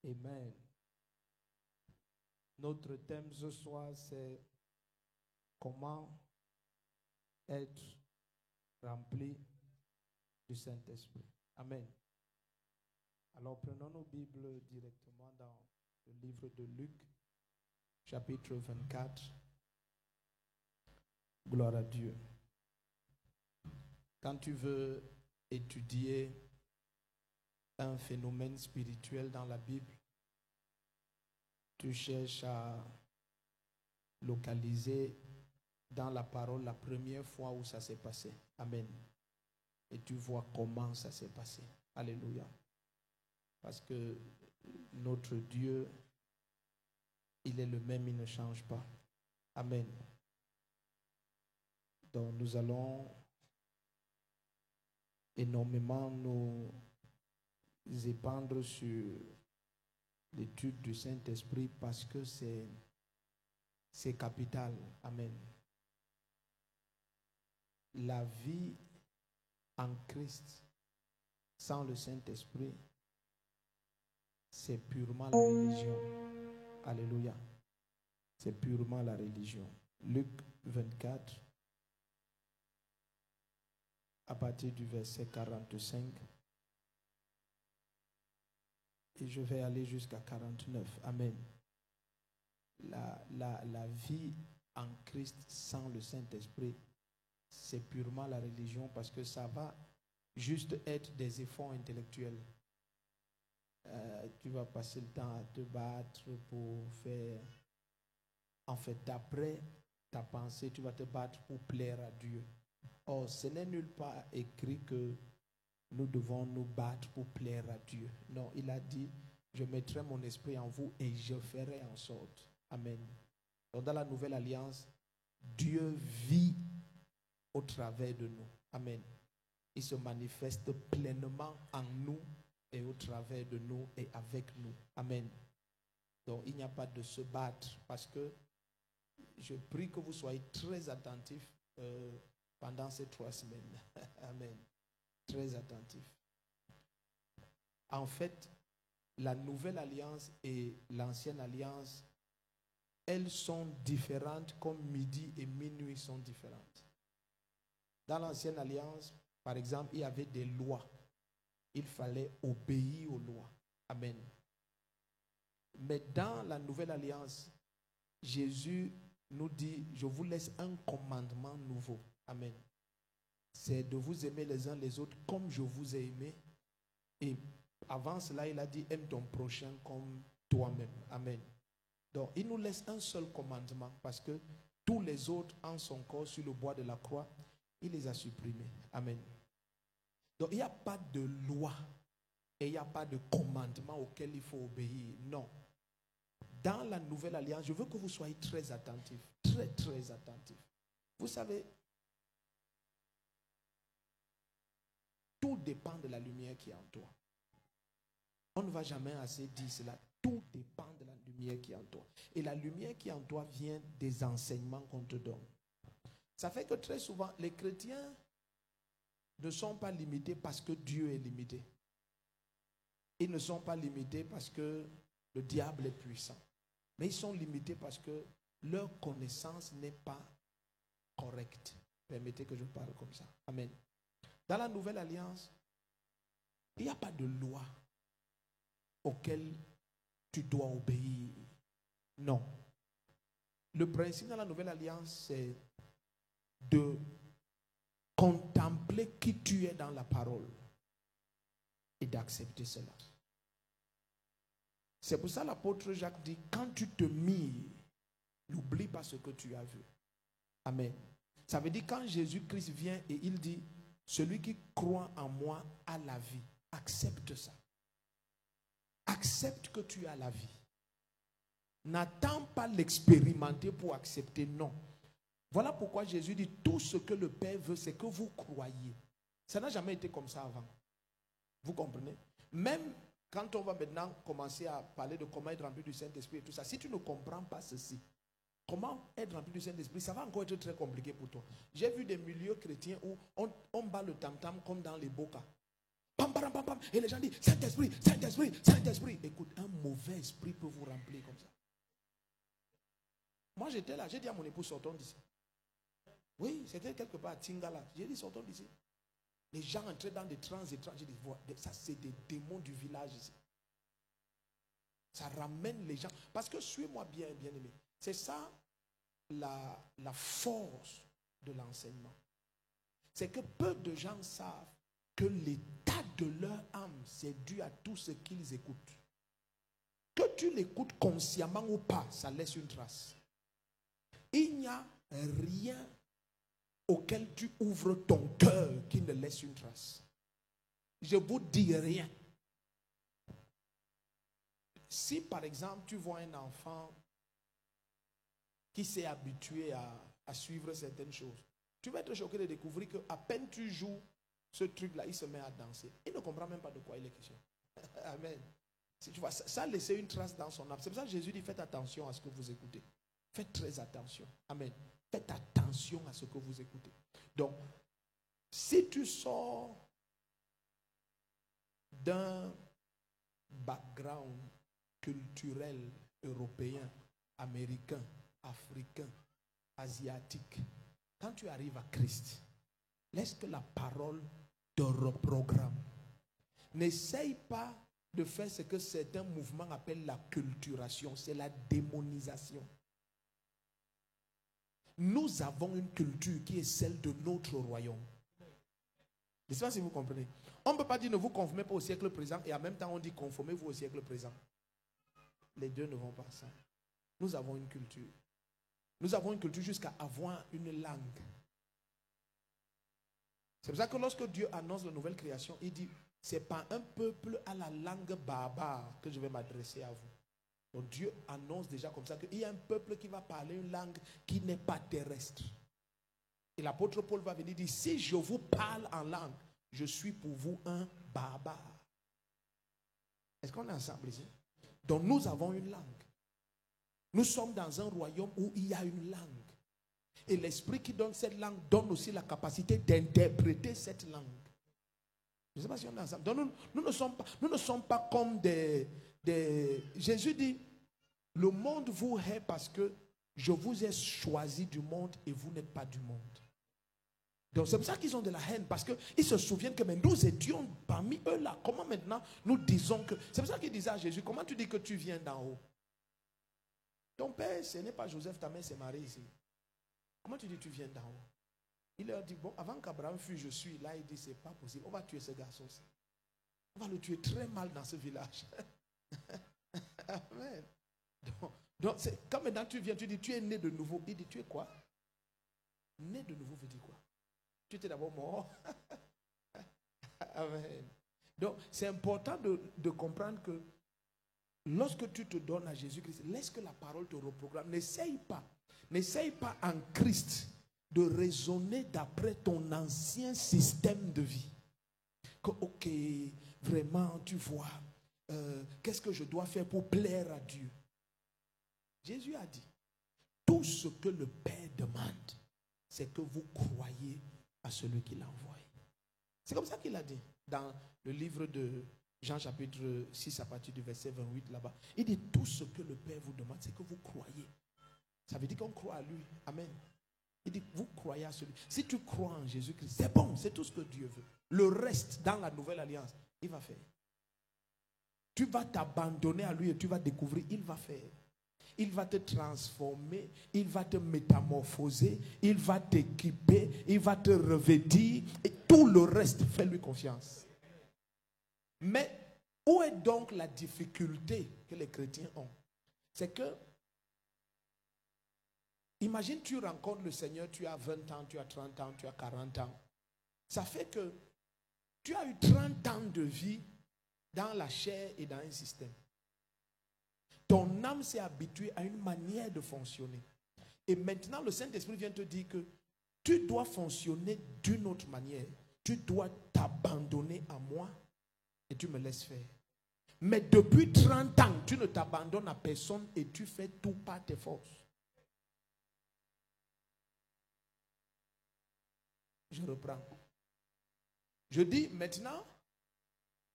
Amen. Notre thème ce soir, c'est comment être rempli du Saint-Esprit. Amen. Alors prenons nos Bibles directement dans le livre de Luc, chapitre 24. Gloire à Dieu. Quand tu veux étudier un phénomène spirituel dans la Bible, tu cherches à localiser dans la parole la première fois où ça s'est passé. Amen. Et tu vois comment ça s'est passé. Alléluia. Parce que notre Dieu, il est le même, il ne change pas. Amen. Donc nous allons énormément nous épandre sur l'étude du Saint-Esprit parce que c'est capital. Amen. La vie en Christ sans le Saint-Esprit, c'est purement la religion. Alléluia. C'est purement la religion. Luc 24, à partir du verset 45. Et je vais aller jusqu'à 49. Amen. La vie en Christ sans le Saint-Esprit, c'est purement la religion parce que ça va juste être des efforts intellectuels. Tu vas passer le temps à te battre pour faire... En fait, d'après ta pensée, tu vas te battre pour plaire à Dieu. Or, ce n'est nulle part écrit que nous devons nous battre pour plaire à Dieu. Non, il a dit, je mettrai mon esprit en vous et je ferai en sorte. Amen. Donc, dans la nouvelle alliance, Dieu vit au travers de nous. Amen. Il se manifeste pleinement en nous et au travers de nous et avec nous. Amen. Donc, il n'y a pas de se battre parce que je prie que vous soyez très attentifs pendant ces 3 semaines. Amen. Très attentifs. En fait, la nouvelle alliance et l'ancienne alliance, elles sont différentes comme midi et minuit sont différentes. Dans l'ancienne alliance, par exemple, il y avait des lois. Il fallait obéir aux lois. Amen. Mais dans la nouvelle alliance, Jésus nous dit, je vous laisse un commandement nouveau. Amen. C'est de vous aimer les uns les autres comme je vous ai aimé. Et avant cela, il a dit, aime ton prochain comme toi-même. Amen. Donc, il nous laisse un seul commandement parce que tous les autres en son corps sur le bois de la croix, il les a supprimés. Amen. Donc, il n'y a pas de loi et il n'y a pas de commandement auquel il faut obéir. Non. Dans la nouvelle alliance, je veux que vous soyez très attentifs. Très, très attentifs. Vous savez, tout dépend de la lumière qui est en toi. On ne va jamais assez dire cela. Tout dépend de la lumière qui est en toi. Et la lumière qui est en toi vient des enseignements qu'on te donne. Ça fait que très souvent, les chrétiens ne sont pas limités parce que Dieu est limité. Ils ne sont pas limités parce que le diable est puissant. Mais ils sont limités parce que leur connaissance n'est pas correcte. Permettez que je parle comme ça. Amen. Dans la nouvelle alliance, il n'y a pas de loi auquel tu dois obéir. Non. Le principe dans la nouvelle alliance, c'est de contempler qui tu es dans la parole et d'accepter cela. C'est pour ça l'apôtre Jacques dit, quand tu te mires, n'oublie pas ce que tu as vu. Amen. Ça veut dire quand Jésus-Christ vient et il dit, celui qui croit en moi a la vie. Accepte ça. Accepte que tu as la vie. N'attends pas l'expérimenter pour accepter, non. Voilà pourquoi Jésus dit, tout ce que le Père veut, c'est que vous croyez. Ça n'a jamais été comme ça avant. Vous comprenez? Même quand on va maintenant commencer à parler de comment être rempli du Saint-Esprit et tout ça, si tu ne comprends pas ceci, comment être rempli du Saint-Esprit, ça va encore être très compliqué pour toi. J'ai vu des milieux chrétiens où on bat le tam-tam comme dans les bokas. Pam, pam, pam, pam, et les gens disent Saint-Esprit, Saint-Esprit, Saint-Esprit. Écoute, un mauvais mauvais esprit peut vous remplir comme ça. Moi, j'étais là, j'ai dit à mon époux, sortons d'ici. Oui, c'était quelque part à Tingala. J'ai dit, sortons d'ici. Les gens entraient dans des trans étranges. J'ai dit, ça c'est des démons du village ici. Ça ramène les gens. Parce que suis-moi bien, bien aimé. C'est ça la force de l'enseignement. C'est que peu de gens savent que l'état de leur âme, c'est dû à tout ce qu'ils écoutent. Que tu l'écoutes consciemment ou pas, ça laisse une trace. Il n'y a rien auquel tu ouvres ton cœur qui ne laisse une trace. Je vous dis rien. Si par exemple tu vois un enfant qui s'est habitué à suivre certaines choses, tu vas être choqué de découvrir qu'à peine tu joues ce truc-là, il se met à danser. Il ne comprend même pas de quoi il est question. Amen. Si tu vois, ça a laissé une trace dans son âme. C'est pour ça que Jésus dit, faites attention à ce que vous écoutez. Faites très attention. Amen. Faites attention à ce que vous écoutez. Donc, si tu sors d'un background culturel européen, américain, africain, asiatique, quand tu arrives à Christ, laisse que la parole te reprogramme. N'essaye pas de faire ce que certains mouvements appellent la culturation, c'est la démonisation. Nous avons une culture qui est celle de notre royaume. Je ne sais pas si vous comprenez. On ne peut pas dire ne vous conformez pas au siècle présent et en même temps on dit conformez-vous au siècle présent. Les deux ne vont pas ensemble. Nous avons une culture. Nous avons une culture jusqu'à avoir une langue. C'est pour ça que lorsque Dieu annonce la nouvelle création, il dit, c'est pas un peuple à la langue barbare que je vais m'adresser à vous. Donc Dieu annonce déjà comme ça qu'il y a un peuple qui va parler une langue qui n'est pas terrestre. Et l'apôtre Paul va venir dire, si je vous parle en langue, je suis pour vous un barbare. Est-ce qu'on est ensemble ici? Donc nous avons une langue. Nous sommes dans un royaume où il y a une langue. Et l'esprit qui donne cette langue donne aussi la capacité d'interpréter cette langue. Je ne sais pas si on est ensemble. Donc nous ne sommes pas comme des... Jésus dit, le monde vous hait parce que je vous ai choisi du monde et vous n'êtes pas du monde. Donc c'est pour ça qu'ils ont de la haine, parce qu'ils se souviennent que mais nous étions parmi eux là. Comment maintenant nous disons que... C'est pour ça qu'ils disaient à Jésus, comment tu dis que tu viens d'en haut? Ton père, ce n'est pas Joseph, ta mère, c'est Marie ici. Comment tu dis que tu viens d'en haut? Il leur dit, bon, avant qu'Abraham fût, je suis là. Il dit, c'est pas possible. On va tuer ce garçon-ci. On va le tuer très mal dans ce village. Amen. Donc quand maintenant tu viens, tu dis, tu es né de nouveau. Il dit, tu es quoi? Né de nouveau veut dire quoi? Tu étais d'abord mort. Amen. Donc c'est important de comprendre que lorsque tu te donnes à Jésus-Christ, laisse que la parole te reprogramme. N'essaye pas en Christ de raisonner d'après ton ancien système de vie. Que, ok, vraiment, tu vois, qu'est-ce que je dois faire pour plaire à Dieu? Jésus a dit, tout ce que le Père demande, c'est que vous croyez à celui qui l'a envoyé. C'est comme ça qu'il a dit dans le livre de Jean chapitre 6 à partir du verset 28 là-bas. Il dit, tout ce que le Père vous demande, c'est que vous croyez. Ça veut dire qu'on croit à lui. Amen. Il dit, vous croyez à celui. Si tu crois en Jésus-Christ, c'est bon, c'est tout ce que Dieu veut. Le reste, dans la nouvelle alliance, il va faire. Tu vas t'abandonner à lui et tu vas découvrir, il va faire. Il va te transformer, il va te métamorphoser, il va t'équiper, il va te revêtir et tout le reste, fais-lui confiance. Mais où est donc la difficulté que les chrétiens ont? C'est que imagine, tu rencontres le Seigneur, tu as 20 ans, tu as 30 ans, tu as 40 ans. Ça fait que tu as eu 30 ans de vie dans la chair et dans un système. Ton âme s'est habituée à une manière de fonctionner. Et maintenant, le Saint-Esprit vient te dire que tu dois fonctionner d'une autre manière. Tu dois t'abandonner à moi et tu me laisses faire. Mais depuis 30 ans, tu ne t'abandonnes à personne et tu fais tout par tes forces. Je reprends. Je dis maintenant,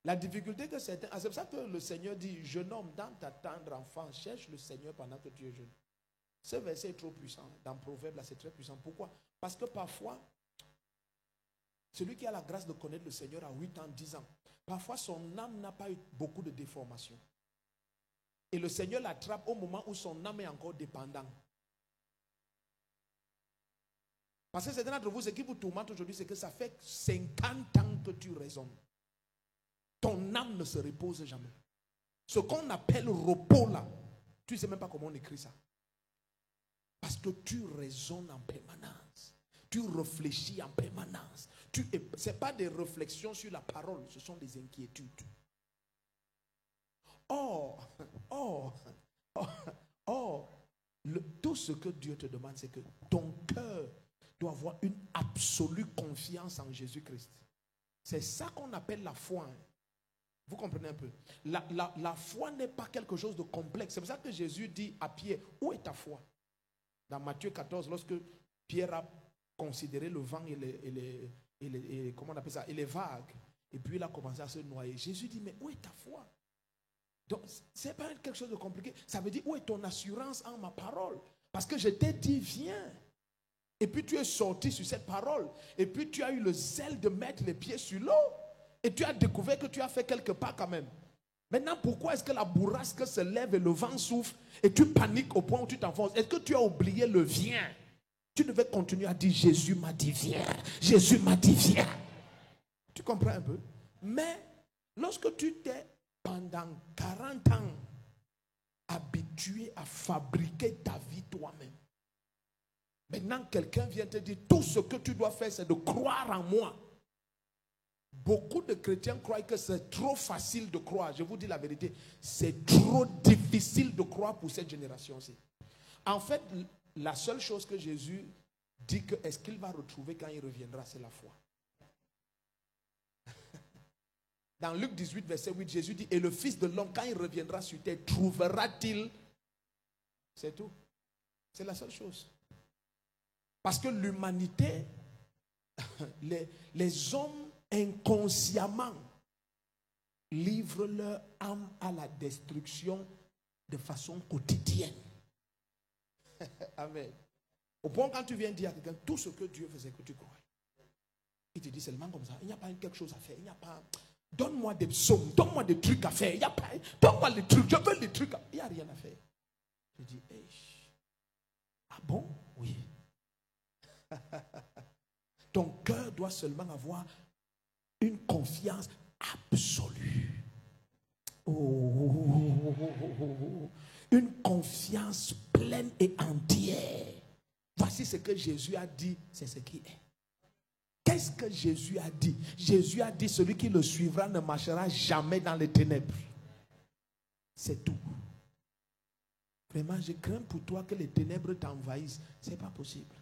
La difficulté que certains... C'est pour ça que le Seigneur dit, jeune homme, dans ta tendre enfance, cherche le Seigneur pendant que tu es jeune. Ce verset est trop puissant. Dans Proverbe, là, c'est très puissant. Pourquoi? Parce que parfois, celui qui a la grâce de connaître le Seigneur à 8 ans, 10 ans, parfois son âme n'a pas eu beaucoup de déformations. Et le Seigneur l'attrape au moment où son âme est encore dépendante. Parce que certains d'entre vous, ce qui vous tourmente aujourd'hui, c'est que ça fait 50 ans que tu raisonnes. Ton âme ne se repose jamais. Ce qu'on appelle repos là, tu ne sais même pas comment on écrit ça. Parce que tu raisonnes en permanence. Tu réfléchis en permanence. Ce n'est pas des réflexions sur la parole, ce sont des inquiétudes. Tout ce que Dieu te demande, c'est que ton cœur doit avoir une absolue confiance en Jésus-Christ. C'est ça qu'on appelle la foi. Vous comprenez un peu? La foi n'est pas quelque chose de complexe. C'est pour ça que Jésus dit à Pierre, où est ta foi? Dans Matthieu 14, lorsque Pierre a considéré le vent comment on appelle ça, et les vagues, et puis il a commencé à se noyer. Jésus dit, mais où est ta foi? Donc, ce n'est pas quelque chose de compliqué. Ça veut dire, où est ton assurance en ma parole? Parce que je t'ai dit, viens. Et puis tu es sorti sur cette parole. Et puis tu as eu le zèle de mettre les pieds sur l'eau. Et tu as découvert que tu as fait quelque part quand même. Maintenant, pourquoi est-ce que la bourrasque se lève et le vent souffle et tu paniques au point où tu t'enfonces? Est-ce que tu as oublié le viens? Tu devais continuer à dire, Jésus m'a dit viens. Jésus m'a dit viens. Tu comprends un peu? Mais lorsque tu t'es pendant 40 ans habitué à fabriquer ta vie toi-même, maintenant quelqu'un vient te dire, tout ce que tu dois faire, c'est de croire en moi. Beaucoup de chrétiens croient que c'est trop facile de croire. Je vous dis la vérité, c'est trop difficile de croire pour cette génération-ci. En fait, la seule chose que Jésus dit que est-ce qu'il va retrouver quand il reviendra, c'est la foi. Dans Luc 18, verset 8, Jésus dit, et le Fils de l'homme, quand il reviendra sur terre, trouvera-t-il? C'est tout. C'est la seule chose. Parce que l'humanité, les hommes inconsciemment livrent leur âme à la destruction de façon quotidienne. Amen. Au point quand tu viens dire à quelqu'un tout ce que Dieu faisait que tu crois, il te dit seulement comme ça, il n'y a pas quelque chose à faire, il n'y a pas, donne-moi des psaumes, donne-moi des trucs à faire, il n'y a pas, donne-moi les trucs, je veux les trucs, il n'y a rien à faire. Je dis, hey, ah bon? Oui. Ton cœur doit seulement avoir une confiance absolue. Une confiance pleine et entière. Voici ce que Jésus a dit, c'est ce qui est. Qu'est-ce que Jésus a dit? Jésus a dit, celui qui le suivra ne marchera jamais dans les ténèbres. C'est tout. Vraiment, je crains pour toi que les ténèbres t'envahissent. Ce n'est pas possible.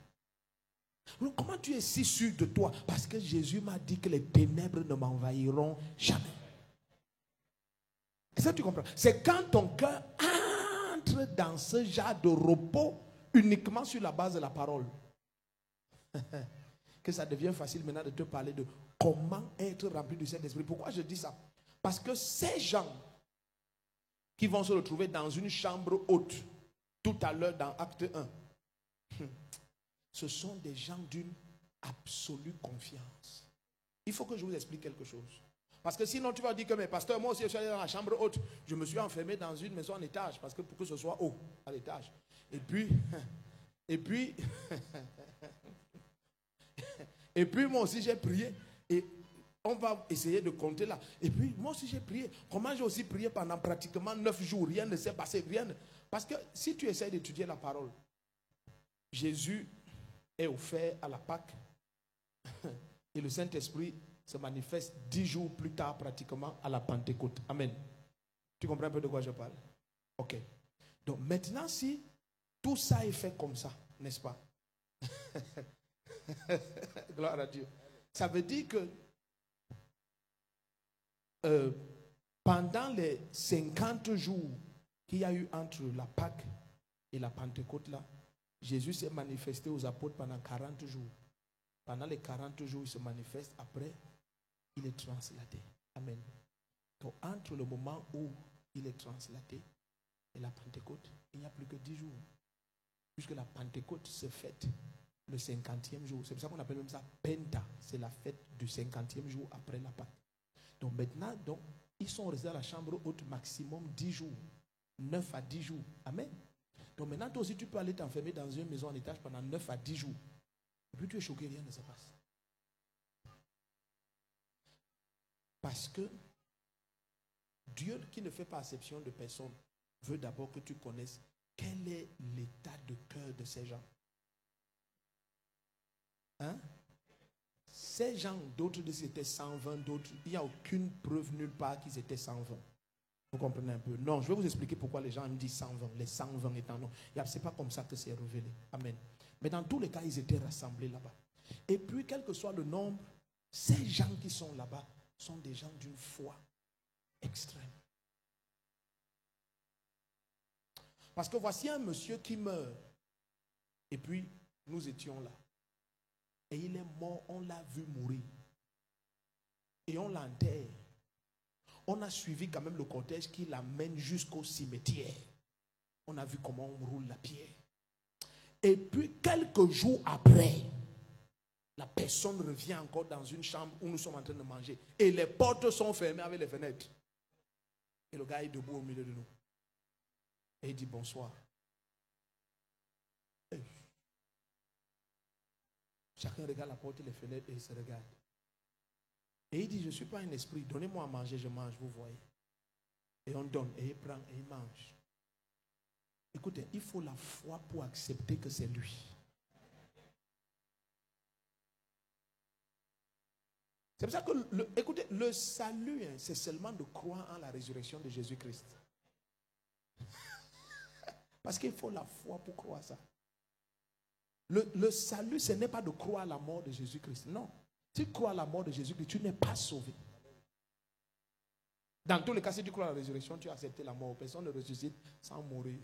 Donc, comment tu es si sûr de toi? Parce que Jésus m'a dit que les ténèbres ne m'envahiront jamais. Est-ce que tu comprends? C'est quand ton cœur entre dans ce genre de repos uniquement sur la base de la parole que ça devient facile maintenant de te parler de comment être rempli du Saint-Esprit. Pourquoi je dis ça? Parce que ces gens qui vont se retrouver dans une chambre haute tout à l'heure dans Acte 1, ce sont des gens d'une absolue confiance. Il faut que je vous explique quelque chose. Parce que sinon tu vas dire que mais pasteur, moi aussi je suis allé dans la chambre haute. Je me suis enfermé dans une maison en étage parce que pour que ce soit haut à l'étage. Et puis moi aussi j'ai prié. Et on va essayer de compter là. Et puis moi aussi j'ai prié. Comment j'ai aussi prié pendant pratiquement 9 jours. Rien ne s'est passé. Parce que si tu essaies d'étudier la parole, Jésus est offert à la Pâque et le Saint-Esprit se manifeste 10 jours plus tard pratiquement à la Pentecôte. Amen. Tu comprends un peu de quoi je parle? Ok. Donc maintenant si tout ça est fait comme ça, n'est-ce pas? Gloire à Dieu. Ça veut dire que pendant les 50 jours qu'il y a eu entre la Pâque et la Pentecôte là, Jésus s'est manifesté aux apôtres pendant 40 jours. Pendant les 40 jours, il se manifeste. Après, il est transladé. Amen. Donc, entre le moment où il est translaté et la Pentecôte, il n'y a plus que 10 jours. Puisque la Pentecôte se fête le 50e jour. C'est pour ça qu'on appelle même ça Penta. C'est la fête du 50e jour après la Pâque. Donc maintenant, ils sont restés à la chambre haute maximum 10 jours. 9 à 10 jours. Amen. Donc maintenant, toi aussi, tu peux aller t'enfermer dans une maison en étage pendant 9 à 10 jours. Et puis tu es choqué, rien ne se passe. Parce que Dieu, qui ne fait pas exception de personne, veut d'abord que tu connaisses quel est l'état de cœur de ces gens. Hein? Ces gens, d'autres disent qu'ils étaient 120, d'autres, il n'y a aucune preuve nulle part qu'ils étaient 120. Vous comprenez un peu? Non, je vais vous expliquer pourquoi les gens me disent 120, les 120 étant non. Ce n'est pas comme ça que c'est révélé. Amen. Mais dans tous les cas, ils étaient rassemblés là-bas. Et puis, quel que soit le nombre, ces gens qui sont là-bas sont des gens d'une foi extrême. Parce que voici un monsieur qui meurt. Et puis, nous étions là. Et il est mort, on l'a vu mourir. Et on l'enterre. On a suivi quand même le cortège qui l'amène jusqu'au cimetière. On a vu comment on roule la pierre. Et puis, quelques jours après, la personne revient encore dans une chambre où nous sommes en train de manger. Et les portes sont fermées avec les fenêtres. Et le gars est debout au milieu de nous. Et il dit bonsoir. Et chacun regarde la porte et les fenêtres et il se regarde. Et il dit, je ne suis pas un esprit, donnez-moi à manger, je mange, vous voyez. Et on donne, et il prend, et il mange. Écoutez, il faut la foi pour accepter que c'est lui. C'est pour ça que, écoutez, le salut, c'est seulement de croire en la résurrection de Jésus-Christ. Parce qu'il faut la foi pour croire ça. Le salut, ce n'est pas de croire à la mort de Jésus-Christ. Non. Si tu crois à la mort de Jésus-Christ, tu n'es pas sauvé. Dans tous les cas, si tu crois à la résurrection, tu as accepté la mort. Personne ne ressuscite sans mourir.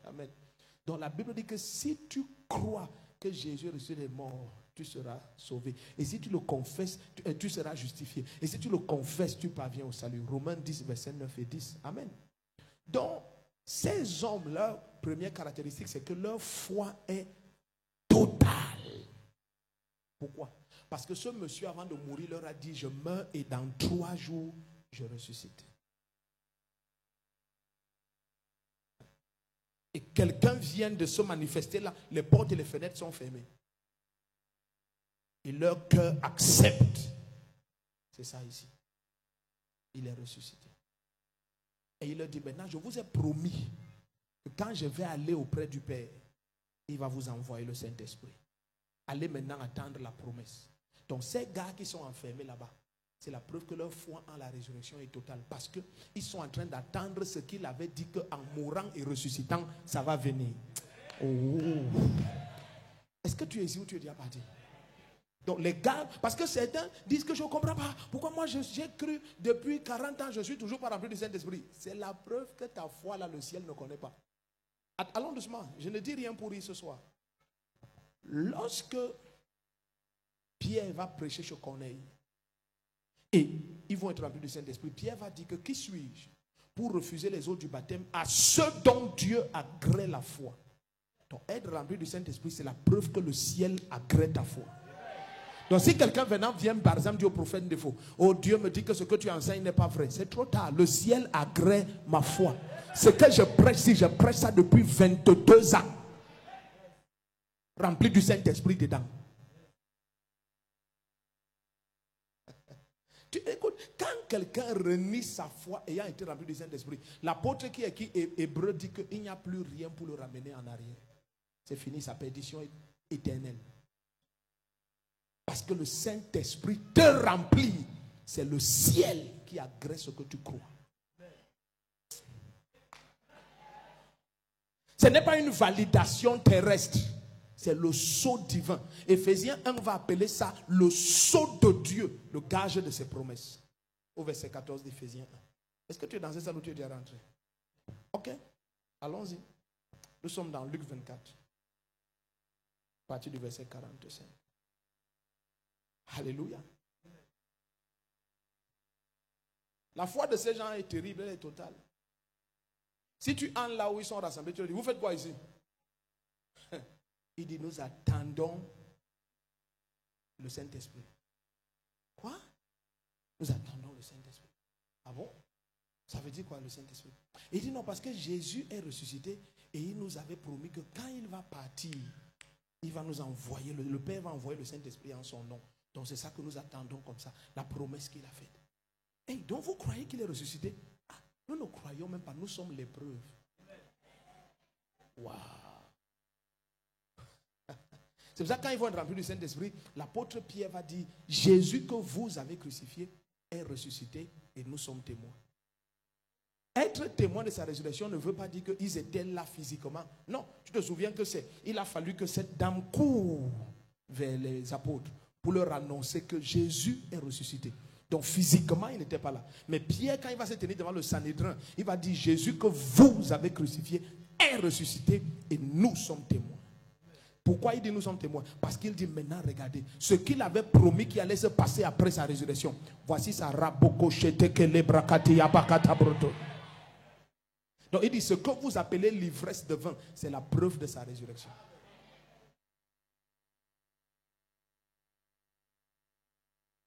Amen. Donc la Bible dit que si tu crois que Jésus est ressuscité des morts, tu seras sauvé. Et si tu le confesses, tu seras justifié. Et si tu le confesses, tu parviens au salut. Romains 10, versets 9 et 10. Amen. Donc, ces hommes, leur première caractéristique, c'est que leur foi est totale. Pourquoi? Parce que ce monsieur, avant de mourir, leur a dit, je meurs et dans 3 jours, je ressuscite. Et quelqu'un vient de se manifester là, les portes et les fenêtres sont fermées. Et leur cœur accepte. C'est ça ici. Il est ressuscité. Et il leur dit, maintenant, je vous ai promis que quand je vais aller auprès du Père, il va vous envoyer le Saint-Esprit. Allez maintenant attendre la promesse. Donc ces gars qui sont enfermés là-bas, c'est la preuve que leur foi en la résurrection est totale. Parce qu'ils sont en train d'attendre ce qu'il avait dit qu'en mourant et ressuscitant, ça va venir. Oh. Est-ce que tu es ici ou tu es déjà parti? Donc les gars, parce que certains disent que je ne comprends pas. Pourquoi moi j'ai cru depuis 40 ans, je suis toujours pas rempli du Saint-Esprit. C'est la preuve que ta foi là, le ciel ne connaît pas. Allons doucement, je ne dis rien pour rire ce soir. Lorsque Pierre va prêcher chez Corneille, et ils vont être remplis du Saint-Esprit, Pierre va dire que qui suis-je pour refuser les eaux du baptême à ceux dont Dieu agrée la foi. Donc être rempli du Saint-Esprit, c'est la preuve que le ciel agrée ta foi. Donc si quelqu'un venant vient par exemple dire au prophète de faux, oh Dieu me dit que ce que tu enseignes n'est pas vrai, c'est trop tard, le ciel agrée ma foi. Ce que je prêche, si je prêche ça depuis 22 ans, rempli du Saint-Esprit dedans. Écoute, quand quelqu'un renie sa foi ayant été rempli du Saint-Esprit, l'apôtre qui écrit Hébreu dit qu'il n'y a plus rien pour le ramener en arrière. C'est fini, sa perdition est éternelle. Parce que le Saint-Esprit te remplit. C'est le ciel qui agrée ce que tu crois. Ce n'est pas une validation terrestre. C'est le sceau divin. Éphésiens 1 va appeler ça le sceau de Dieu, le gage de ses promesses. Au verset 14 d'Éphésiens 1. Est-ce que tu es dans cette salle où tu es déjà rentré? Ok, allons-y. Nous sommes dans Luc 24. À partir du verset 45. Alléluia. La foi de ces gens est terrible, elle est totale. Si tu entres là où ils sont rassemblés, tu leur dis, vous faites quoi ici? Il dit, nous attendons le Saint-Esprit. Quoi? Nous attendons le Saint-Esprit. Ah bon? Ça veut dire quoi le Saint-Esprit? Il dit non, parce que Jésus est ressuscité et il nous avait promis que quand il va partir, il va nous envoyer, le Père va envoyer le Saint-Esprit en son nom. Donc c'est ça que nous attendons comme ça, la promesse qu'il a faite. Et donc vous croyez qu'il est ressuscité? Ah, nous ne croyons même pas, nous sommes les preuves. Waouh! C'est pour ça que quand ils vont être remplis du Saint-Esprit, l'apôtre Pierre va dire, Jésus que vous avez crucifié est ressuscité et nous sommes témoins. Être témoin de sa résurrection ne veut pas dire qu'ils étaient là physiquement. Non, tu te souviens que il a fallu que cette dame court vers les apôtres pour leur annoncer que Jésus est ressuscité. Donc physiquement, il n'était pas là. Mais Pierre, quand il va se tenir devant le Sanhédrin, il va dire Jésus que vous avez crucifié est ressuscité et nous sommes témoins. Pourquoi il dit nous sommes témoins? Parce qu'il dit maintenant, regardez, ce qu'il avait promis qui allait se passer après sa résurrection. Voici sa raboko chete que les brakati yabakata broto. Donc il dit ce que vous appelez l'ivresse de vin, c'est la preuve de sa résurrection.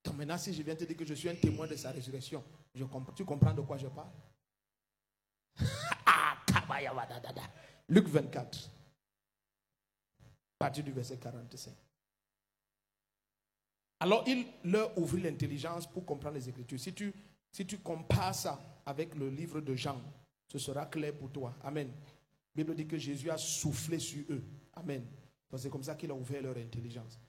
Donc maintenant, si je viens te dire que je suis un témoin de sa résurrection, tu comprends de quoi je parle? Luc 24, à partir du verset 45. Alors il leur ouvrit l'intelligence pour comprendre les Écritures. Si tu compares ça avec le livre de Jean, ce sera clair pour toi. Amen. La Bible dit que Jésus a soufflé sur eux. Amen. Donc c'est comme ça qu'il a ouvert leur intelligence.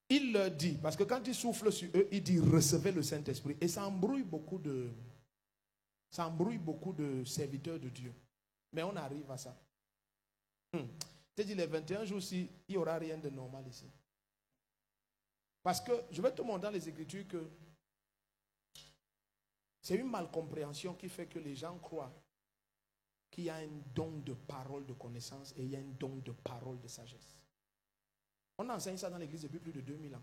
Il leur dit, parce que quand il souffle sur eux, il dit recevez le Saint-Esprit. Et ça embrouille beaucoup de serviteurs de Dieu. Mais on arrive à ça. Je te dis, les 21 jours-ci, il n'y aura rien de normal ici. Parce que je vais te montrer dans les Écritures que c'est une malcompréhension qui fait que les gens croient qu'il y a un don de parole de connaissance et il y a un don de parole de sagesse. On enseigne ça dans l'église depuis plus de 2000 ans.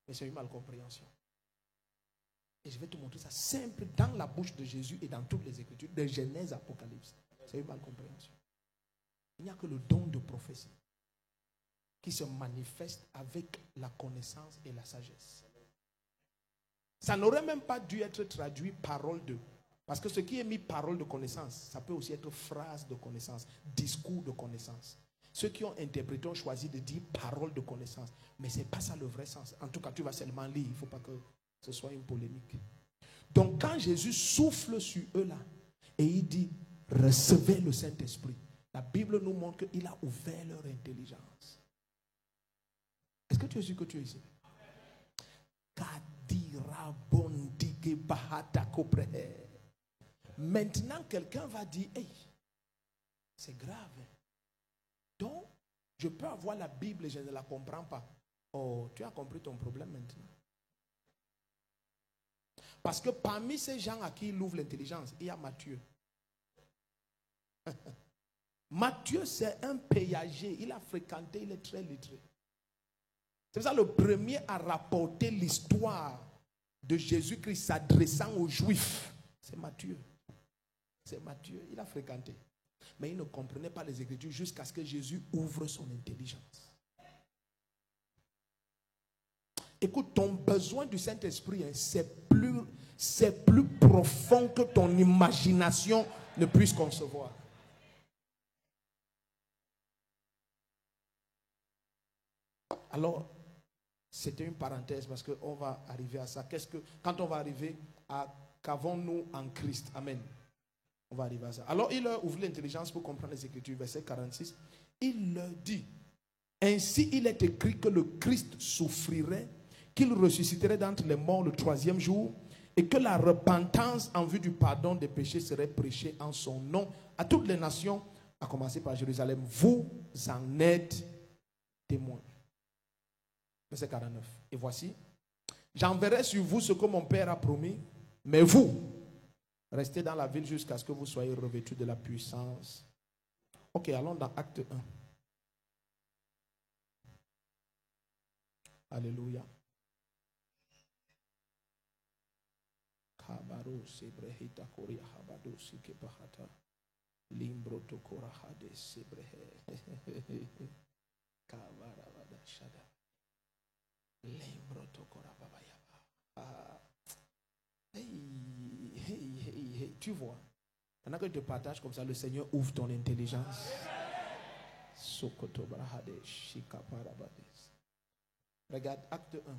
Mais c'est une malcompréhension. Et je vais te montrer ça simple dans la bouche de Jésus et dans toutes les Écritures, de Genèse à Apocalypse. C'est une malcompréhension. Il n'y a que le don de prophétie qui se manifeste avec la connaissance et la sagesse. Ça n'aurait même pas dû être traduit parole de. Parce que ce qui est mis parole de connaissance, ça peut aussi être phrase de connaissance, discours de connaissance. Ceux qui ont interprété ont choisi de dire parole de connaissance. Mais ce n'est pas ça le vrai sens. En tout cas, tu vas seulement lire. Il ne faut pas que ce soit une polémique. Donc quand Jésus souffle sur eux là, et il dit, recevez le Saint-Esprit. La Bible nous montre qu'il a ouvert leur intelligence. Est-ce que tu es sûr que tu es ici? Maintenant, quelqu'un va dire, hey, c'est grave. Donc, je peux avoir la Bible et je ne la comprends pas. Oh, tu as compris ton problème maintenant. Parce que parmi ces gens à qui il ouvre l'intelligence, il y a Matthieu. Matthieu, c'est un péager. Il a fréquenté, il est très lettré. C'est ça le premier à rapporter l'histoire de Jésus-Christ s'adressant aux Juifs. C'est Matthieu. C'est Matthieu. Il a fréquenté. Mais il ne comprenait pas les Écritures jusqu'à ce que Jésus ouvre son intelligence. Écoute, ton besoin du Saint-Esprit, c'est plus profond que ton imagination ne puisse concevoir. Alors, c'était une parenthèse parce qu'on va arriver à ça. Quand on va arriver à qu'avons-nous en Christ? Amen. On va arriver à ça. Alors, il leur ouvre l'intelligence pour comprendre les Écritures. Verset 46. Il leur dit, ainsi il est écrit que le Christ souffrirait, qu'il ressusciterait d'entre les morts le 3e jour, et que la repentance en vue du pardon des péchés serait prêchée en son nom à toutes les nations, à commencer par Jérusalem. Vous en êtes témoins. Verset 49. Et voici, j'enverrai sur vous ce que mon Père a promis, mais vous, restez dans la ville jusqu'à ce que vous soyez revêtus de la puissance. Ok, allons dans Acte 1. Alléluia. Habaro sebrehita koria habado sike bahata. Limbro to korahade sebrehe. Kavarabada shada. Limbro to korababayaba. Hey. Tu vois, pendant que je te partage comme ça, le Seigneur ouvre ton intelligence. Sokoto brahade shikaparabades. Regarde acte 1.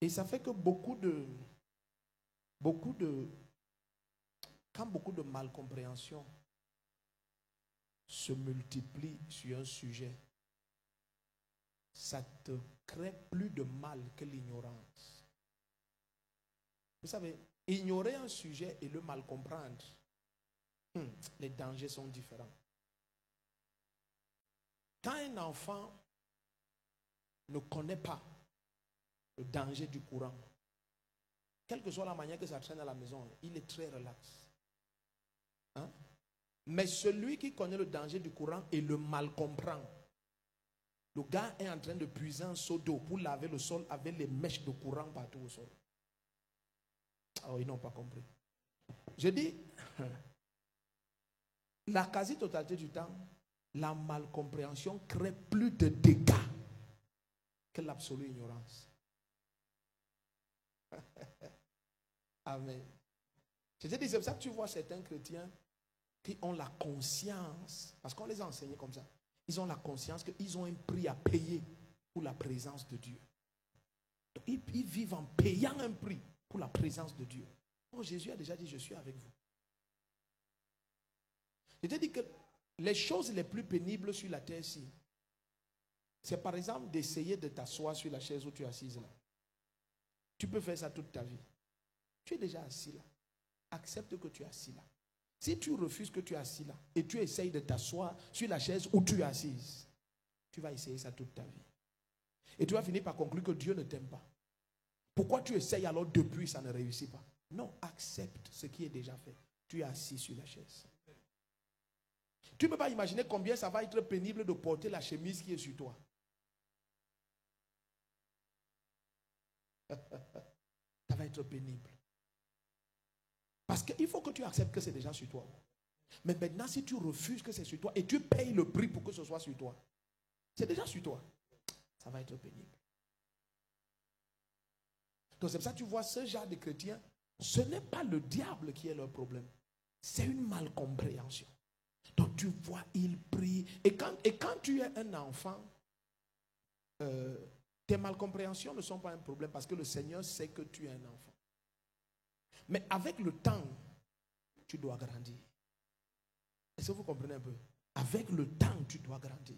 Et ça fait que beaucoup de malcompréhension se multiplient sur un sujet, ça te crée plus de mal que l'ignorance. Vous savez, ignorer un sujet et le mal comprendre, les dangers sont différents. Quand un enfant ne connaît pas le danger du courant, quelle que soit la manière que ça traîne à la maison, il est très relax. Hein? Mais celui qui connaît le danger du courant et le mal comprend, le gars est en train de puiser un seau d'eau pour laver le sol avec les mèches de courant partout au sol. Oh, ils n'ont pas compris. Je dis, la quasi-totalité du temps, la malcompréhension crée plus de dégâts que l'absolue ignorance. Amen. Je te dis, c'est pour ça que tu vois certains chrétiens qui ont la conscience, parce qu'on les a enseignés comme ça, ils ont la conscience qu'ils ont un prix à payer pour la présence de Dieu. Donc, ils vivent en payant un prix pour la présence de Dieu. Oh, Jésus a déjà dit, je suis avec vous. Je te dis que les choses les plus pénibles sur la terre-ci, c'est par exemple d'essayer de t'asseoir sur la chaise où tu es assise là. Tu peux faire ça toute ta vie. Tu es déjà assis là. Accepte que tu es assis là. Si tu refuses que tu es assis là et tu essayes de t'asseoir sur la chaise où tu es assise, tu vas essayer ça toute ta vie. Et tu vas finir par conclure que Dieu ne t'aime pas. Pourquoi tu essayes alors depuis ça ne réussit pas? Non, accepte ce qui est déjà fait. Tu es assis sur la chaise. Tu ne peux pas imaginer combien ça va être pénible de porter la chemise qui est sur toi. Ça va être pénible. Parce qu'il faut que tu acceptes que c'est déjà sur toi. Mais maintenant, si tu refuses que c'est sur toi et tu payes le prix pour que ce soit sur toi, c'est déjà sur toi. Ça va être pénible. Donc c'est pour ça que tu vois ce genre de chrétiens, ce n'est pas le diable qui est leur problème. C'est une malcompréhension. Donc tu vois, ils prient. Et quand tu es un enfant, tes malcompréhensions ne sont pas un problème parce que le Seigneur sait que tu es un enfant. Mais avec le temps, tu dois grandir. Est-ce que vous comprenez un peu? Avec le temps, tu dois grandir.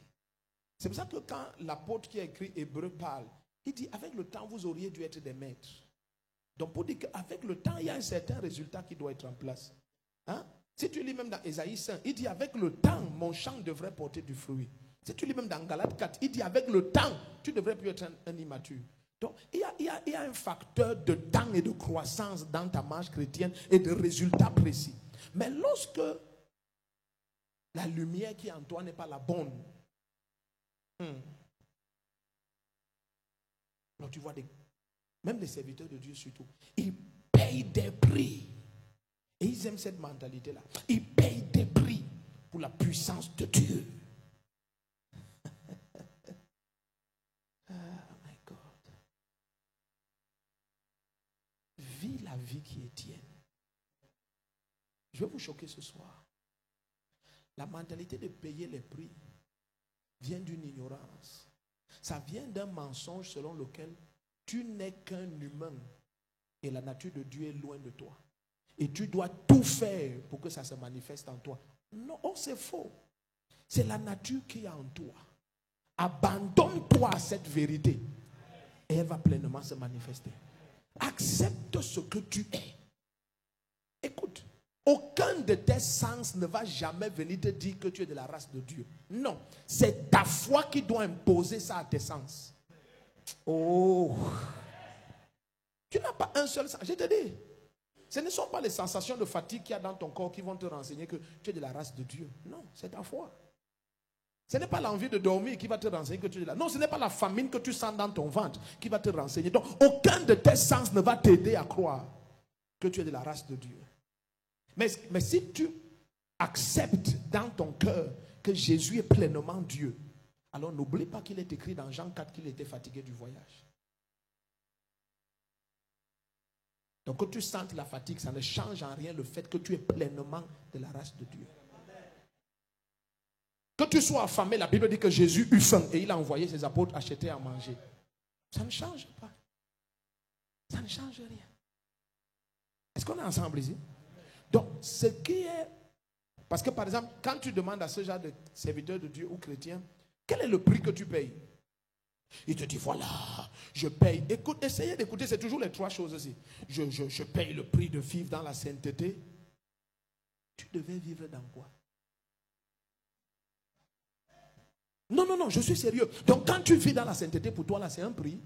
C'est pour ça que quand l'apôtre qui a écrit Hébreu parle, il dit avec le temps, vous auriez dû être des maîtres. Donc pour dire qu'avec le temps, il y a un certain résultat qui doit être en place. Hein? Si tu lis même dans Ésaïe 5, il dit avec le temps, mon champ devrait porter du fruit. Si tu lis même dans Galates 4, il dit avec le temps, tu ne devrais plus être un immature. Donc il y a un facteur de temps et de croissance dans ta marche chrétienne et de résultats précis. Mais lorsque la lumière qui est en toi n'est pas la bonne, donc tu vois, même les serviteurs de Dieu surtout, ils payent des prix. Et ils aiment cette mentalité-là. Ils payent des prix pour la puissance de Dieu. Oh my God. Vis la vie qui est tienne. Je vais vous choquer ce soir. La mentalité de payer les prix vient d'une ignorance. Ça vient d'un mensonge selon lequel tu n'es qu'un humain et la nature de Dieu est loin de toi. Et tu dois tout faire pour que ça se manifeste en toi. Non, c'est faux. C'est la nature qui est en toi. Abandonne-toi à cette vérité et elle va pleinement se manifester. Accepte ce que tu es. Écoute, aucun de tes sens ne va jamais venir te dire que tu es de la race de Dieu. Non, c'est ta foi qui doit imposer ça à tes sens. Oh, tu n'as pas un seul sens. Je te dis, ce ne sont pas les sensations de fatigue qu'il y a dans ton corps qui vont te renseigner que tu es de la race de Dieu. Non, c'est ta foi. Ce n'est pas l'envie de dormir qui va te renseigner que tu es là. Non, ce n'est pas la famine que tu sens dans ton ventre qui va te renseigner. Donc, aucun de tes sens ne va t'aider à croire que tu es de la race de Dieu. Mais si tu acceptes dans ton cœur que Jésus est pleinement Dieu, alors n'oublie pas qu'il est écrit dans Jean 4 qu'il était fatigué du voyage. Donc, que tu sentes la fatigue, ça ne change en rien le fait que tu es pleinement de la race de Dieu. Que tu sois affamé, la Bible dit que Jésus eut faim et il a envoyé ses apôtres acheter à manger. Ça ne change pas. Ça ne change rien. Est-ce qu'on est ensemble ici? Donc, ce qui est... Parce que par exemple, quand tu demandes à ce genre de serviteur de Dieu ou chrétien, quel est le prix que tu payes? Il te dit, voilà, je paye. Écoute, essayez d'écouter, c'est toujours les trois choses aussi. Je paye le prix de vivre dans la sainteté. Tu devais vivre dans quoi? Non, non, non, je suis sérieux. Donc quand tu vis dans la sainteté, pour toi là, c'est un prix.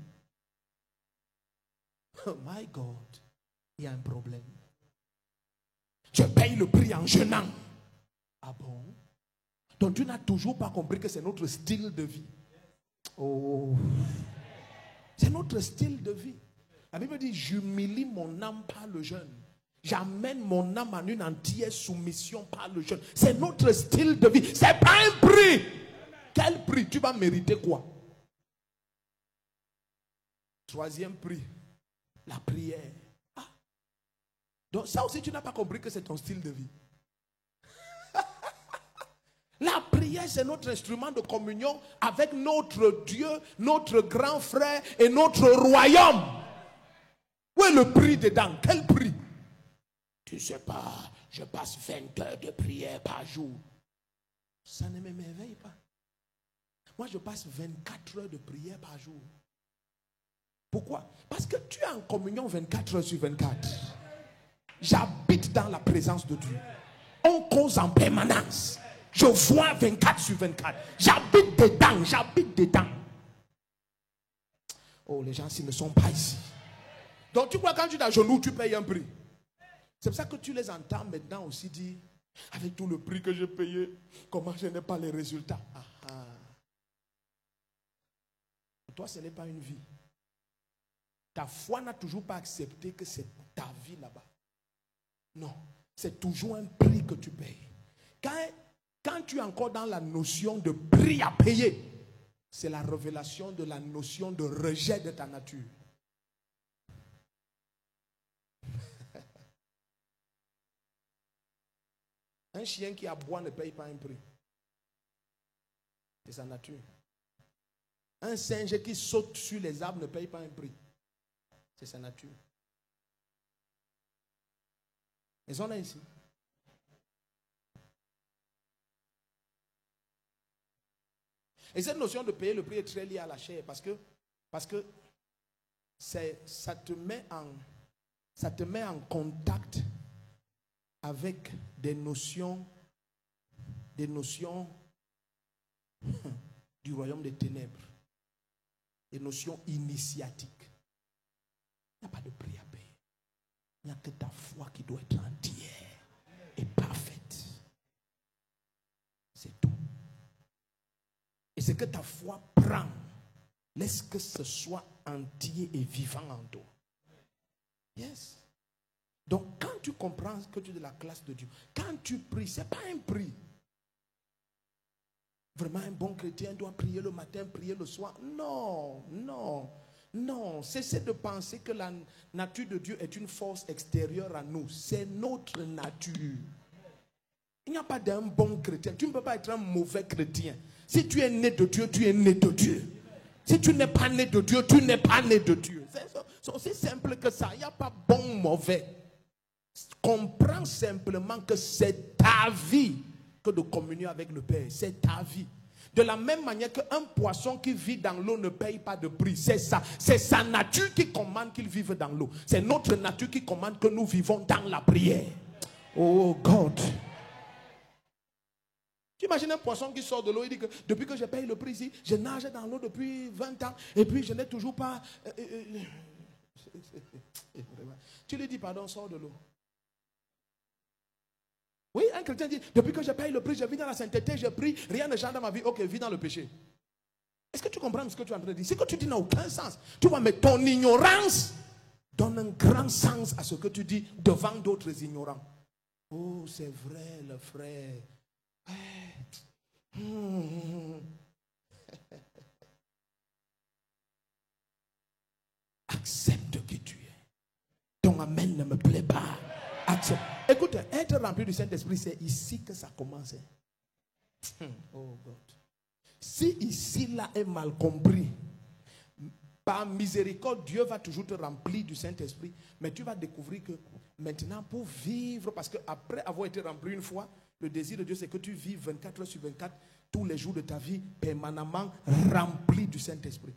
Oh my God, il y a un problème. Je paye le prix en jeûnant. Ah bon? Donc tu n'as toujours pas compris que c'est notre style de vie. Oh, c'est notre style de vie. La Bible dit, j'humilie mon âme par le jeûne. J'amène mon âme en une entière soumission par le jeûne. C'est notre style de vie. C'est pas un prix. Quel prix? Tu vas mériter quoi? Troisième prix, la prière. Ah. Donc ça aussi, tu n'as pas compris que c'est ton style de vie. La prière, c'est notre instrument de communion avec notre Dieu, notre grand frère et notre royaume. Où est le prix dedans? Quel prix? Tu ne sais pas, je passe 20 heures de prière par jour. Ça ne m'émerveille pas. Moi, je passe 24 heures de prière par jour. Pourquoi? Parce que tu es en communion 24 heures sur 24. J'habite dans la présence de Dieu. On cause en permanence. Je vois 24 sur 24. J'habite dedans, j'habite dedans. Oh, les gens, s'ils ne sont pas ici. Donc, tu crois quand tu es à genoux, tu payes un prix. C'est pour ça que tu les entends maintenant aussi dire, avec tout le prix que j'ai payé, comment je n'ai pas les résultats. Ah, ah. Pour toi, ce n'est pas une vie. Ta foi n'a toujours pas accepté que c'est ta vie là-bas. Non, c'est toujours un prix que tu payes. Quand tu es encore dans la notion de prix à payer, c'est la révélation de la notion de rejet de ta nature. Un chien qui aboie ne paye pas un prix. C'est sa nature. Un singe qui saute sur les arbres ne paye pas un prix. C'est sa nature. Ils sont là ici. Et cette notion de payer le prix est très liée à la chair parce que ça te met en contact avec des notions du royaume des ténèbres, des notions initiatiques. Il n'y a pas de prix à payer. Il n'y a que ta foi qui doit être entière et parfaite. C'est tout. Et ce que ta foi prend, laisse que ce soit entier et vivant en toi. Yes. Donc, quand tu comprends que tu es de la classe de Dieu, quand tu pries, ce n'est pas un prix. Vraiment, un bon chrétien doit prier le matin, prier le soir. Non, non, non. Cessez de penser que la nature de Dieu est une force extérieure à nous. C'est notre nature. Il n'y a pas d'un bon chrétien. Tu ne peux pas être un mauvais chrétien. Si tu es né de Dieu, tu es né de Dieu. Si tu n'es pas né de Dieu, tu n'es pas né de Dieu. C'est aussi simple que ça. Il n'y a pas bon, mauvais. Comprends simplement que c'est ta vie que de communier avec le Père. C'est ta vie. De la même manière qu'un poisson qui vit dans l'eau ne paye pas de prix. C'est ça. C'est sa nature qui commande qu'il vive dans l'eau. C'est notre nature qui commande que nous vivons dans la prière. Oh God. Tu imagines un poisson qui sort de l'eau, il dit que depuis que je paye le prix ici, je nage dans l'eau depuis 20 ans et puis je n'ai toujours pas... Tu lui dis pardon, sors de l'eau. Oui, un chrétien dit, depuis que je paye le prix, je vis dans la sainteté, je prie, rien ne change dans ma vie. Ok, vis dans le péché. Est-ce que tu comprends ce que tu es en train de dire? Ce que tu dis n'a aucun sens. Tu vois, mais ton ignorance donne un grand sens à ce que tu dis devant d'autres ignorants. Oh, c'est vrai, le frère. Accepte qui tu es. Ton amen ne me plaît pas. Accepte. Écoute, être rempli du Saint-Esprit, c'est ici que ça commence. Oh God. Si ici là est mal compris, par miséricorde, Dieu va toujours te remplir du Saint-Esprit. Mais tu vas découvrir que maintenant, pour vivre, parce qu'après avoir été rempli une fois, le désir de Dieu, c'est que tu vives 24 heures sur 24, tous les jours de ta vie, permanemment rempli du Saint-Esprit.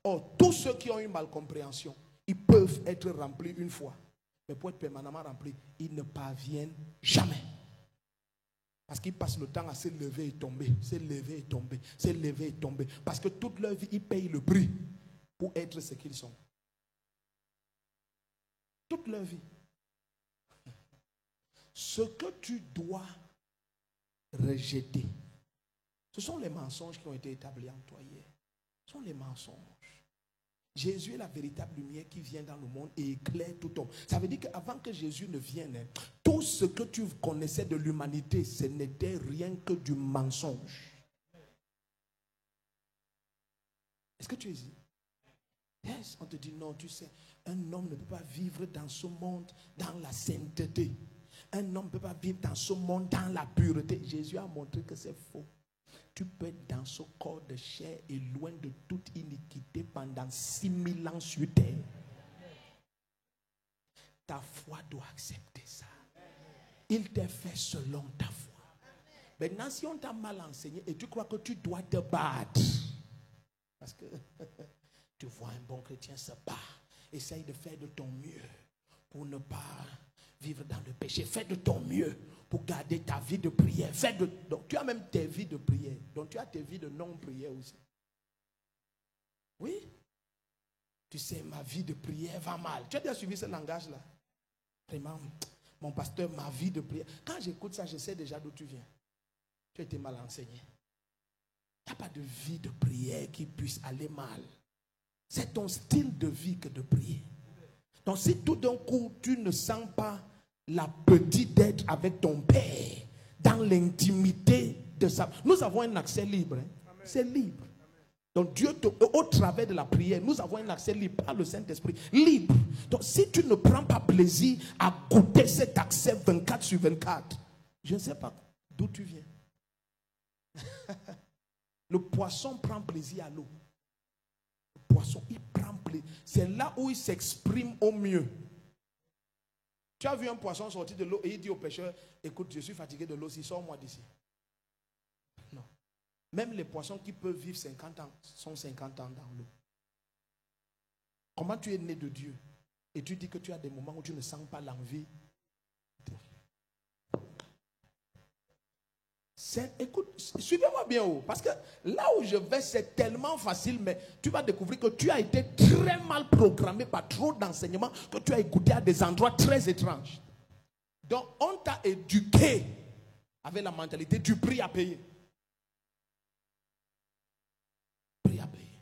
Or, tous ceux qui ont une malcompréhension, ils peuvent être remplis une fois. Mais pour être permanemment remplis, ils ne parviennent jamais. Parce qu'ils passent le temps à se lever et tomber, se lever et tomber, se lever et tomber. Parce que toute leur vie, ils payent le prix pour être ce qu'ils sont. Toute leur vie. Ce que tu dois rejeter, ce sont les mensonges qui ont été établis en toi hier. Ce sont les mensonges. Jésus est la véritable lumière qui vient dans le monde et éclaire tout homme. Ça veut dire qu'avant que Jésus ne vienne, tout ce que tu connaissais de l'humanité, ce n'était rien que du mensonge. Est-ce que tu es ici? Yes, on te dit non, tu sais, un homme ne peut pas vivre dans ce monde dans la sainteté. Un homme ne peut pas vivre dans ce monde dans la pureté. Jésus a montré que c'est faux. Tu peux être dans ce corps de chair et loin de toute iniquité pendant 6000 ans sur terre. Ta foi doit accepter ça. Il t'a fait selon ta foi. Maintenant, si on t'a mal enseigné et tu crois que tu dois te battre, parce que tu vois un bon chrétien se battre, essaye de faire de ton mieux pour ne pas vivre dans le péché. Fais de ton mieux pour garder ta vie de prière. Donc, tu as même tes vies de prière. Donc tu as tes vies de non-prière aussi. Oui. Tu sais, ma vie de prière va mal. Tu as déjà suivi ce langage-là? Vraiment, mon pasteur, ma vie de prière. Quand j'écoute ça, je sais déjà d'où tu viens. Tu as été mal enseigné. Il n'y a pas de vie de prière qui puisse aller mal. C'est ton style de vie que de prier. Donc si tout d'un coup, tu ne sens pas la petite d'être avec ton Père dans l'intimité de sa... Nous avons un accès libre. Hein? C'est libre. Donc Dieu, au travers de la prière, nous avons un accès libre par le Saint-Esprit. Libre. Donc si tu ne prends pas plaisir à goûter cet accès 24 sur 24, je ne sais pas d'où tu viens. Le poisson prend plaisir à l'eau. Le poisson, il prend plaisir. C'est là où il s'exprime au mieux. Tu as vu un poisson sortir de l'eau et il dit au pêcheur, écoute, je suis fatigué de l'eau, sors-moi d'ici. Non. Même les poissons qui peuvent vivre 50 ans sont 50 ans dans l'eau. Comment tu es né de Dieu et tu dis que tu as des moments où tu ne sens pas l'envie? Écoute, suivez-moi bien haut, parce que là où je vais, c'est tellement facile, mais tu vas découvrir que tu as été très mal programmé par trop d'enseignements que tu as écouté à des endroits très étranges. Donc, on t'a éduqué avec la mentalité du prix à payer. Prix à payer.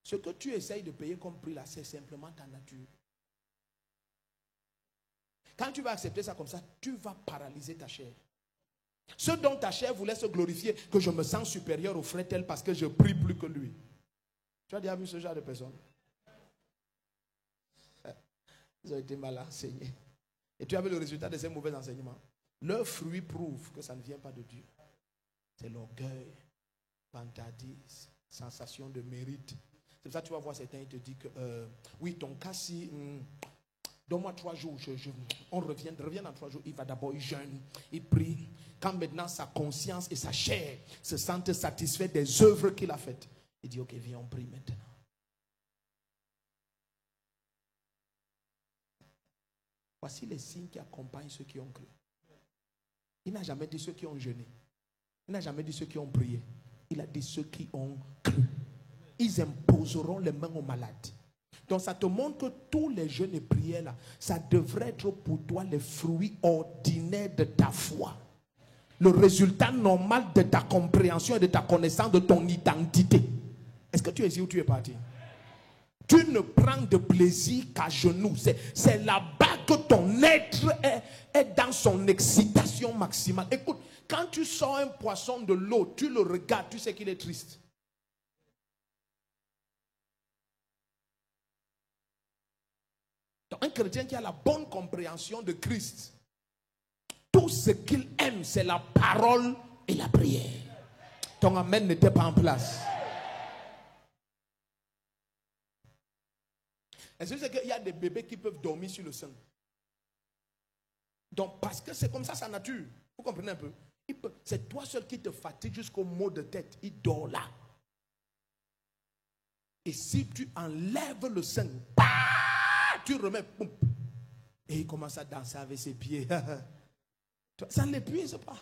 Ce que tu essayes de payer comme prix là, c'est simplement ta nature. Quand tu vas accepter ça comme ça, tu vas paralyser ta chair. Ce dont ta chair voulait se glorifier, que je me sens supérieur au frère tel parce que je prie plus que lui. Tu as déjà vu ce genre de personnes? Ils ont été mal enseignés. Et tu as vu le résultat de ces mauvais enseignements. Leurs fruits prouvent que ça ne vient pas de Dieu. C'est l'orgueil, vantardise, sensation de mérite. C'est pour ça que tu vas voir certains, ils te disent que oui, ton cas si... donne-moi 3 jours, on revient dans 3 jours. Il va d'abord, il jeûne, il prie. Quand maintenant sa conscience et sa chair se sentent satisfaits des œuvres qu'il a faites, il dit, ok, viens, on prie maintenant. Voici les signes qui accompagnent ceux qui ont cru. Il n'a jamais dit ceux qui ont jeûné. Il n'a jamais dit ceux qui ont prié. Il a dit ceux qui ont cru. Ils imposeront les mains aux malades. Donc ça te montre que tous les jeûnes et prières là, ça devrait être pour toi les fruits ordinaires de ta foi. Le résultat normal de ta compréhension et de ta connaissance de ton identité. Est-ce que tu es ici ou tu es parti? Tu ne prends de plaisir qu'à genoux. C'est là-bas que ton être est dans son excitation maximale. Écoute, quand tu sors un poisson de l'eau, tu le regardes, tu sais qu'il est triste. Donc, un chrétien qui a la bonne compréhension de Christ, tout ce qu'il aime, c'est la parole et la prière. Ton amen n'était pas en place. Est-ce que c'est qu'il y a des bébés qui peuvent dormir sur le sein? Donc, parce que c'est comme ça sa nature. Vous comprenez un peu? C'est toi seul qui te fatigue jusqu'au mot de tête. Il dort là. Et si tu enlèves le sein, tu remets, boum, et il commence à danser avec ses pieds. Ça ne l'épuise pas.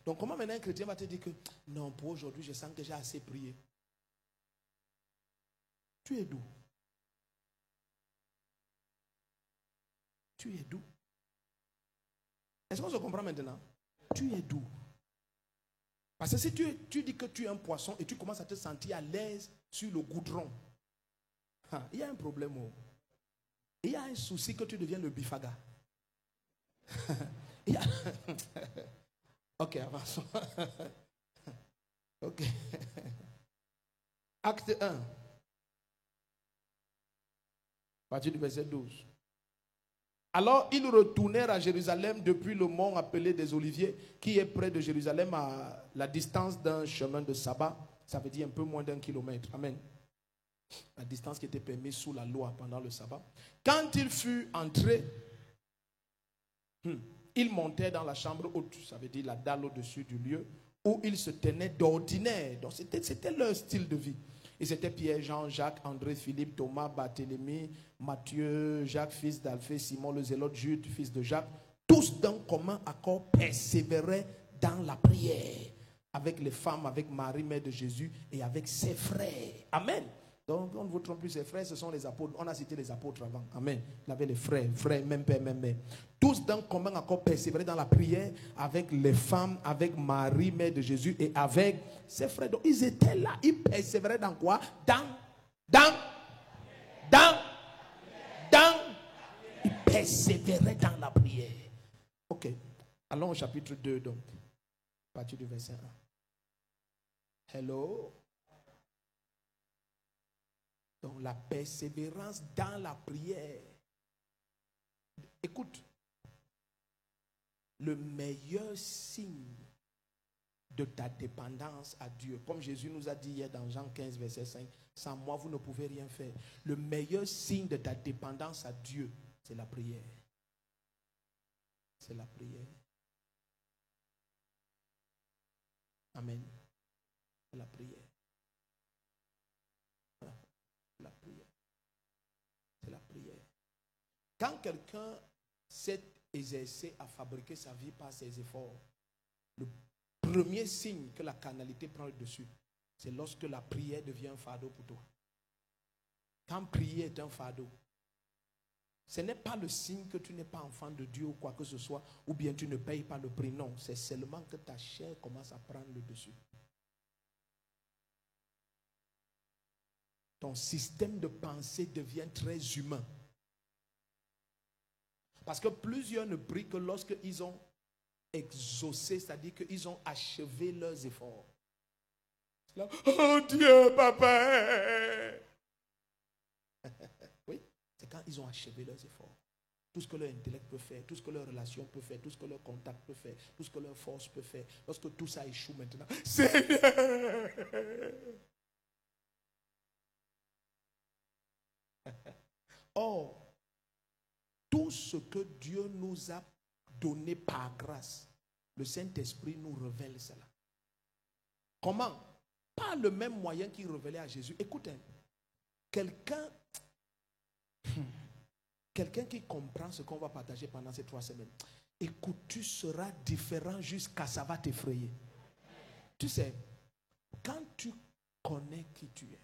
Donc, comment maintenant un chrétien va te dire que non, pour aujourd'hui, je sens que j'ai assez prié? Tu es d'où? Tu es d'où? Est-ce qu'on se comprend maintenant? Tu es d'où? Parce que si tu dis que tu es un poisson et tu commences à te sentir à l'aise sur le goudron, il y a un problème. Il y a un souci que tu deviens le bifaga. Ok, avançons. Ok. Acte 1. À partir du verset 12. Alors, ils retournèrent à Jérusalem depuis le mont appelé des Oliviers, qui est près de Jérusalem à la distance d'un chemin de sabbat. Ça veut dire un peu moins d'1 kilomètre. Amen. La distance qui était permise sous la loi pendant le sabbat. Quand il fut entré, il montait dans la chambre haute, ça veut dire la dalle au-dessus du lieu, où il se tenait d'ordinaire. Donc c'était leur style de vie. Et c'était Pierre, Jean, Jacques, André, Philippe, Thomas, Barthélemy, Matthieu, Jacques, fils d'Alphée, Simon le Zélote, Jude, fils de Jacques. Tous d'un commun accord persévéraient dans la prière. Avec les femmes, avec Marie, mère de Jésus, et avec ses frères. Amen. Donc, on ne vous trompe plus, ses frères, ce sont les apôtres. On a cité les apôtres avant. Amen. Il avait les frères, même père, même mère. Tous d'un commun accord persévéraient dans la prière avec les femmes, avec Marie, mère de Jésus, et avec ses frères. Donc, ils étaient là. Ils persévéraient dans quoi? Ils persévéraient dans la prière. Ok. Allons au chapitre 2, donc. À partir du verset 1. Hello. Donc la persévérance dans la prière. Écoute, le meilleur signe de ta dépendance à Dieu, comme Jésus nous a dit hier dans Jean 15, verset 5, sans moi vous ne pouvez rien faire. Le meilleur signe de ta dépendance à Dieu, c'est la prière. C'est la prière. Amen. C'est la prière. La prière. C'est la prière. Quand quelqu'un s'est exercé à fabriquer sa vie par ses efforts, le premier signe que la carnalité prend le dessus, c'est lorsque la prière devient un fardeau pour toi. Quand prier est un fardeau, ce n'est pas le signe que tu n'es pas enfant de Dieu ou quoi que ce soit, ou bien tu ne payes pas le prix. Non, c'est seulement que ta chair commence à prendre le dessus. Ton système de pensée devient très humain. Parce que plusieurs ne prient que lorsqu'ils ont exaucé, c'est-à-dire qu'ils ont achevé leurs efforts. Là, oh Dieu, papa! Oui, c'est quand ils ont achevé leurs efforts. Tout ce que leur intellect peut faire, tout ce que leur relation peut faire, tout ce que leur contact peut faire, tout ce que leur force peut faire. Lorsque tout ça échoue maintenant, Seigneur! Or, tout ce que Dieu nous a donné par grâce, le Saint-Esprit nous révèle cela. Comment? Pas le même moyen qu'il révélait à Jésus. Écoutez, quelqu'un qui comprend ce qu'on va partager pendant ces 3 semaines, écoute, tu seras différent jusqu'à ça va t'effrayer. Tu sais, quand tu connais qui tu es,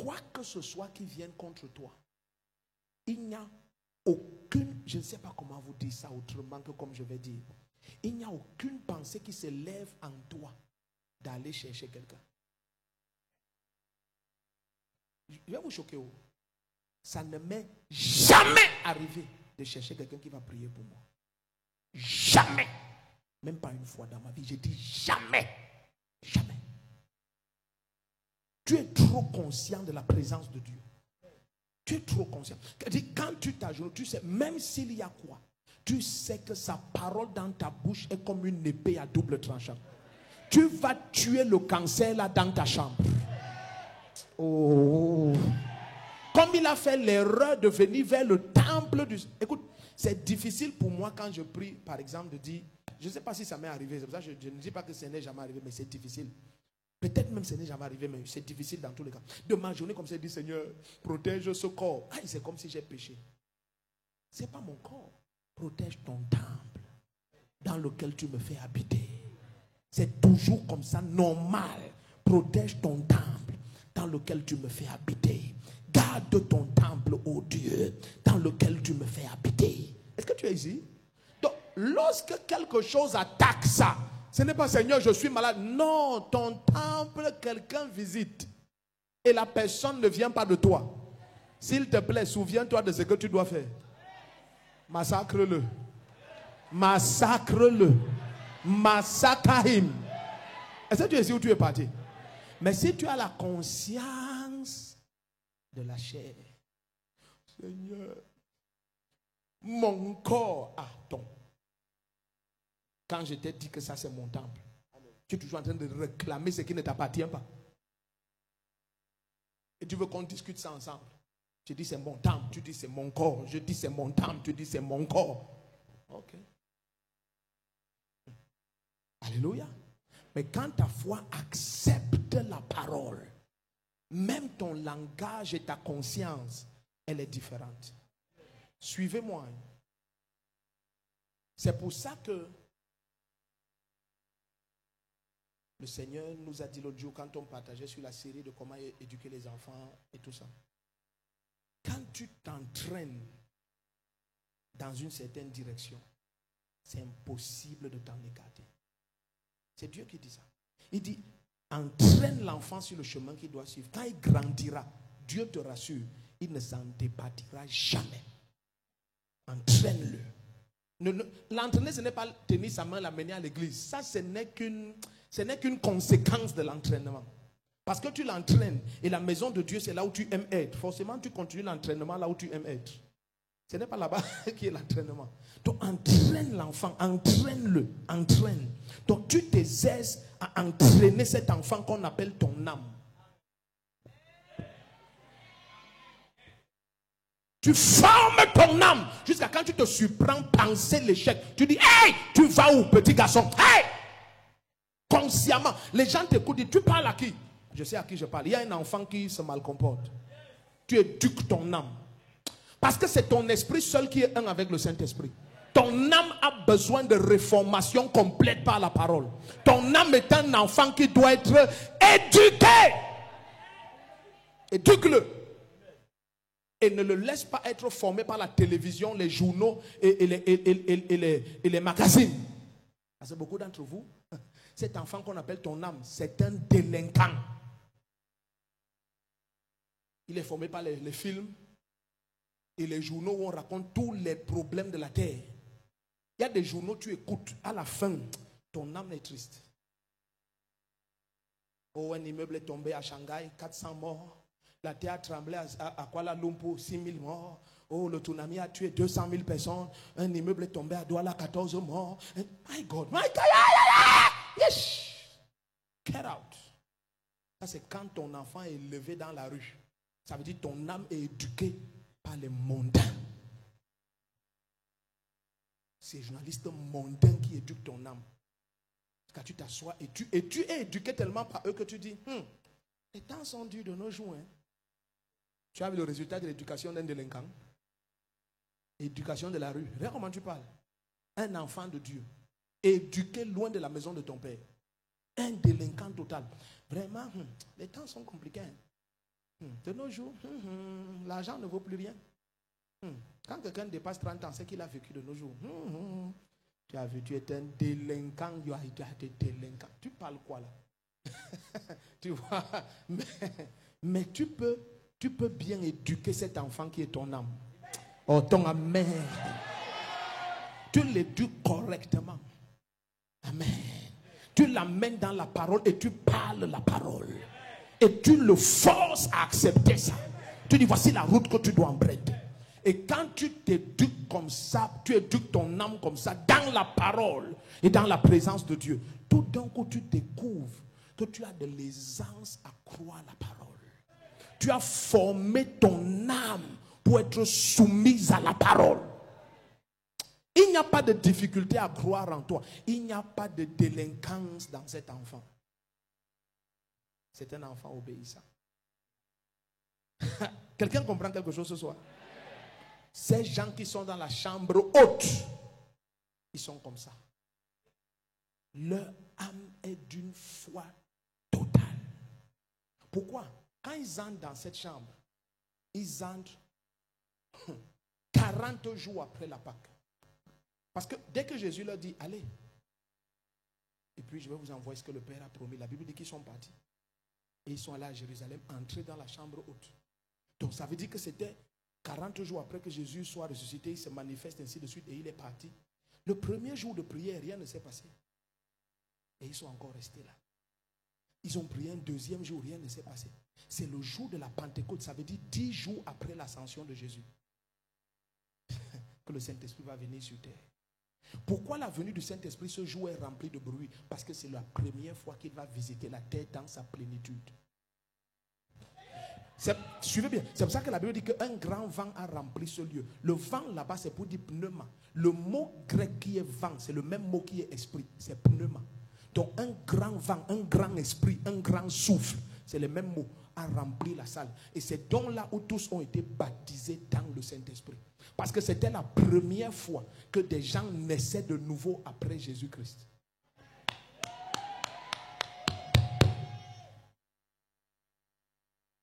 quoi que ce soit qui vienne contre toi, il n'y a aucune, je ne sais pas comment vous dire ça autrement que comme je vais dire, il n'y a aucune pensée qui se lève en toi d'aller chercher quelqu'un. Je vais vous choquer. Ça ne m'est jamais arrivé de chercher quelqu'un qui va prier pour moi. Jamais. Même pas une fois dans ma vie. J'ai dit jamais. Jamais. Tu es trop conscient de la présence de Dieu. Tu es trop conscient. Quand tu t'ajoutes, tu sais, même s'il y a quoi, tu sais que sa parole dans ta bouche est comme une épée à double tranchant. Tu vas tuer le cancer là dans ta chambre. Oh. Comme il a fait l'erreur de venir vers le temple du... Écoute, c'est difficile pour moi quand je prie, par exemple, de dire... Je ne sais pas si ça m'est arrivé. C'est pour ça que je ne dis pas que ce n'est jamais arrivé, mais c'est difficile. Peut-être même ce n'est jamais arrivé, mais c'est difficile dans tous les cas. De ma journée comme ça, dire Seigneur, protège ce corps. Ah, c'est comme si j'ai péché. Ce n'est pas mon corps. Protège ton temple dans lequel tu me fais habiter. C'est toujours comme ça, normal. Protège ton temple dans lequel tu me fais habiter. Garde ton temple, ô Dieu, dans lequel tu me fais habiter. Est-ce que tu es ici? Donc, lorsque quelque chose attaque ça, ce n'est pas Seigneur, je suis malade. Non, ton temple, quelqu'un visite. Et la personne ne vient pas de toi. S'il te plaît, souviens-toi de ce que tu dois faire. Massacre-le. Massacre-le. Massacre-him. Est-ce que tu es ici ou tu es parti? Mais si tu as la conscience de la chair, Seigneur, mon corps a ton. Quand je t'ai dit que ça c'est mon temple, tu es toujours en train de réclamer ce qui ne t'appartient pas. Et tu veux qu'on discute ça ensemble. Tu dis c'est mon temple, tu dis c'est mon corps. Je dis c'est mon temple, tu dis c'est mon corps. Ok. Alléluia. Mais quand ta foi accepte la parole, même ton langage et ta conscience, elle est différente. Suivez-moi. C'est pour ça que le Seigneur nous a dit l'autre jour, quand on partageait sur la série de comment éduquer les enfants et tout ça. Quand tu t'entraînes dans une certaine direction, c'est impossible de t'en écarter. C'est Dieu qui dit ça. Il dit, entraîne l'enfant sur le chemin qu'il doit suivre. Quand il grandira, Dieu te rassure, il ne s'en départira jamais. Entraîne-le. L'entraîner, ce n'est pas tenir sa main, l'amener à l'église. Ça, ce n'est qu'une conséquence de l'entraînement. Parce que tu l'entraînes et la maison de Dieu, c'est là où tu aimes être. Forcément, tu continues l'entraînement là où tu aimes être. Ce n'est pas là-bas qui est l'entraînement. Donc, entraîne l'enfant, entraîne-le, entraîne. Donc, tu t'exerces à entraîner cet enfant qu'on appelle ton âme. Tu formes ton âme jusqu'à quand tu te surprends penser l'échec. Tu dis, hey, tu vas où, petit garçon? Hey! Consciemment, les gens t'écoutent, disent, tu parles à qui? Je sais à qui je parle. Il y a un enfant qui se mal comporte. Tu éduques ton âme. Parce que c'est ton esprit seul qui est un avec le Saint-Esprit. Ton âme a besoin de réformation complète par la parole. Ton âme est un enfant qui doit être éduqué. Éduque-le. Et ne le laisse pas être formé par la télévision, les journaux et les magazines. Parce que beaucoup d'entre vous, cet enfant qu'on appelle ton âme, c'est un délinquant. Il est formé par les films et les journaux où on raconte tous les problèmes de la terre. Il y a des journaux, tu écoutes, à la fin, ton âme est triste. Oh, un immeuble est tombé à Shanghai, 400 morts. La terre a tremblé à Kuala Lumpur, 6000 morts. Oh, le tsunami a tué 200 000 personnes. Un immeuble est tombé à Douala, 14 morts. My God, my God. Yes. Get out. Ça, c'est quand ton enfant est levé dans la rue. Ça veut dire que ton âme est éduquée par les mondains. C'est les journalistes mondains qui éduquent ton âme. Quand tu t'assois et tu es éduqué tellement par eux que tu dis, les temps sont durs de nos jours. Hein. Tu as vu le résultat de l'éducation d'un délinquant? Éducation de la rue. Regarde comment tu parles. Un enfant de Dieu, éduqué loin de la maison de ton père. Un délinquant total. Vraiment, les temps sont compliqués. Hein. De nos jours, l'argent ne vaut plus rien. Quand quelqu'un dépasse 30 ans, c'est qu'il a vécu de nos jours. Tu as vu, tu es un délinquant, tu as été délinquant. Tu parles quoi là? Tu vois, mais tu peux bien éduquer cet enfant qui est ton âme. Oh, ton amen. Tu l'éduques correctement. Amen. Tu l'amènes dans la parole et tu parles la parole. Et tu le forces à accepter ça. Tu dis, voici la route que tu dois emprunter. Et quand tu t'éduques comme ça, tu éduques ton âme comme ça, dans la parole et dans la présence de Dieu, tout d'un coup tu découvres que tu as de l'aisance à croire la parole. Tu as formé ton âme pour être soumise à la parole. Il n'y a pas de difficulté à croire en toi. Il n'y a pas de délinquance dans cet enfant. C'est un enfant obéissant. Quelqu'un comprend quelque chose ce soir? Ces gens qui sont dans la chambre haute, ils sont comme ça. Leur âme est d'une foi totale. Pourquoi? Quand ils entrent dans cette chambre, ils entrent 40 jours après la Pâque. Parce que dès que Jésus leur dit, allez, et puis je vais vous envoyer ce que le Père a promis. La Bible dit qu'ils sont partis. Et ils sont allés à Jérusalem, entrés dans la chambre haute. Donc ça veut dire que c'était 40 jours après que Jésus soit ressuscité, il se manifeste ainsi de suite et il est parti. Le premier jour de prière, rien ne s'est passé. Et ils sont encore restés là. Ils ont prié un deuxième jour, rien ne s'est passé. C'est le jour de la Pentecôte, ça veut dire 10 jours après l'ascension de Jésus. Que le Saint-Esprit va venir sur terre. Pourquoi la venue du Saint-Esprit ce jour est remplie de bruit? Parce que c'est la première fois qu'il va visiter la terre dans sa plénitude. Suivez bien, c'est pour ça que la Bible dit qu'un grand vent a rempli ce lieu. Le vent là-bas c'est pour dire pneuma. Le mot grec qui est vent, c'est le même mot qui est esprit, c'est pneuma. Donc un grand vent, un grand esprit, un grand souffle, c'est le même mot, a rempli la salle. Et c'est donc là où tous ont été baptisés dans le Saint-Esprit. Parce que c'était la première fois que des gens naissaient de nouveau après Jésus-Christ.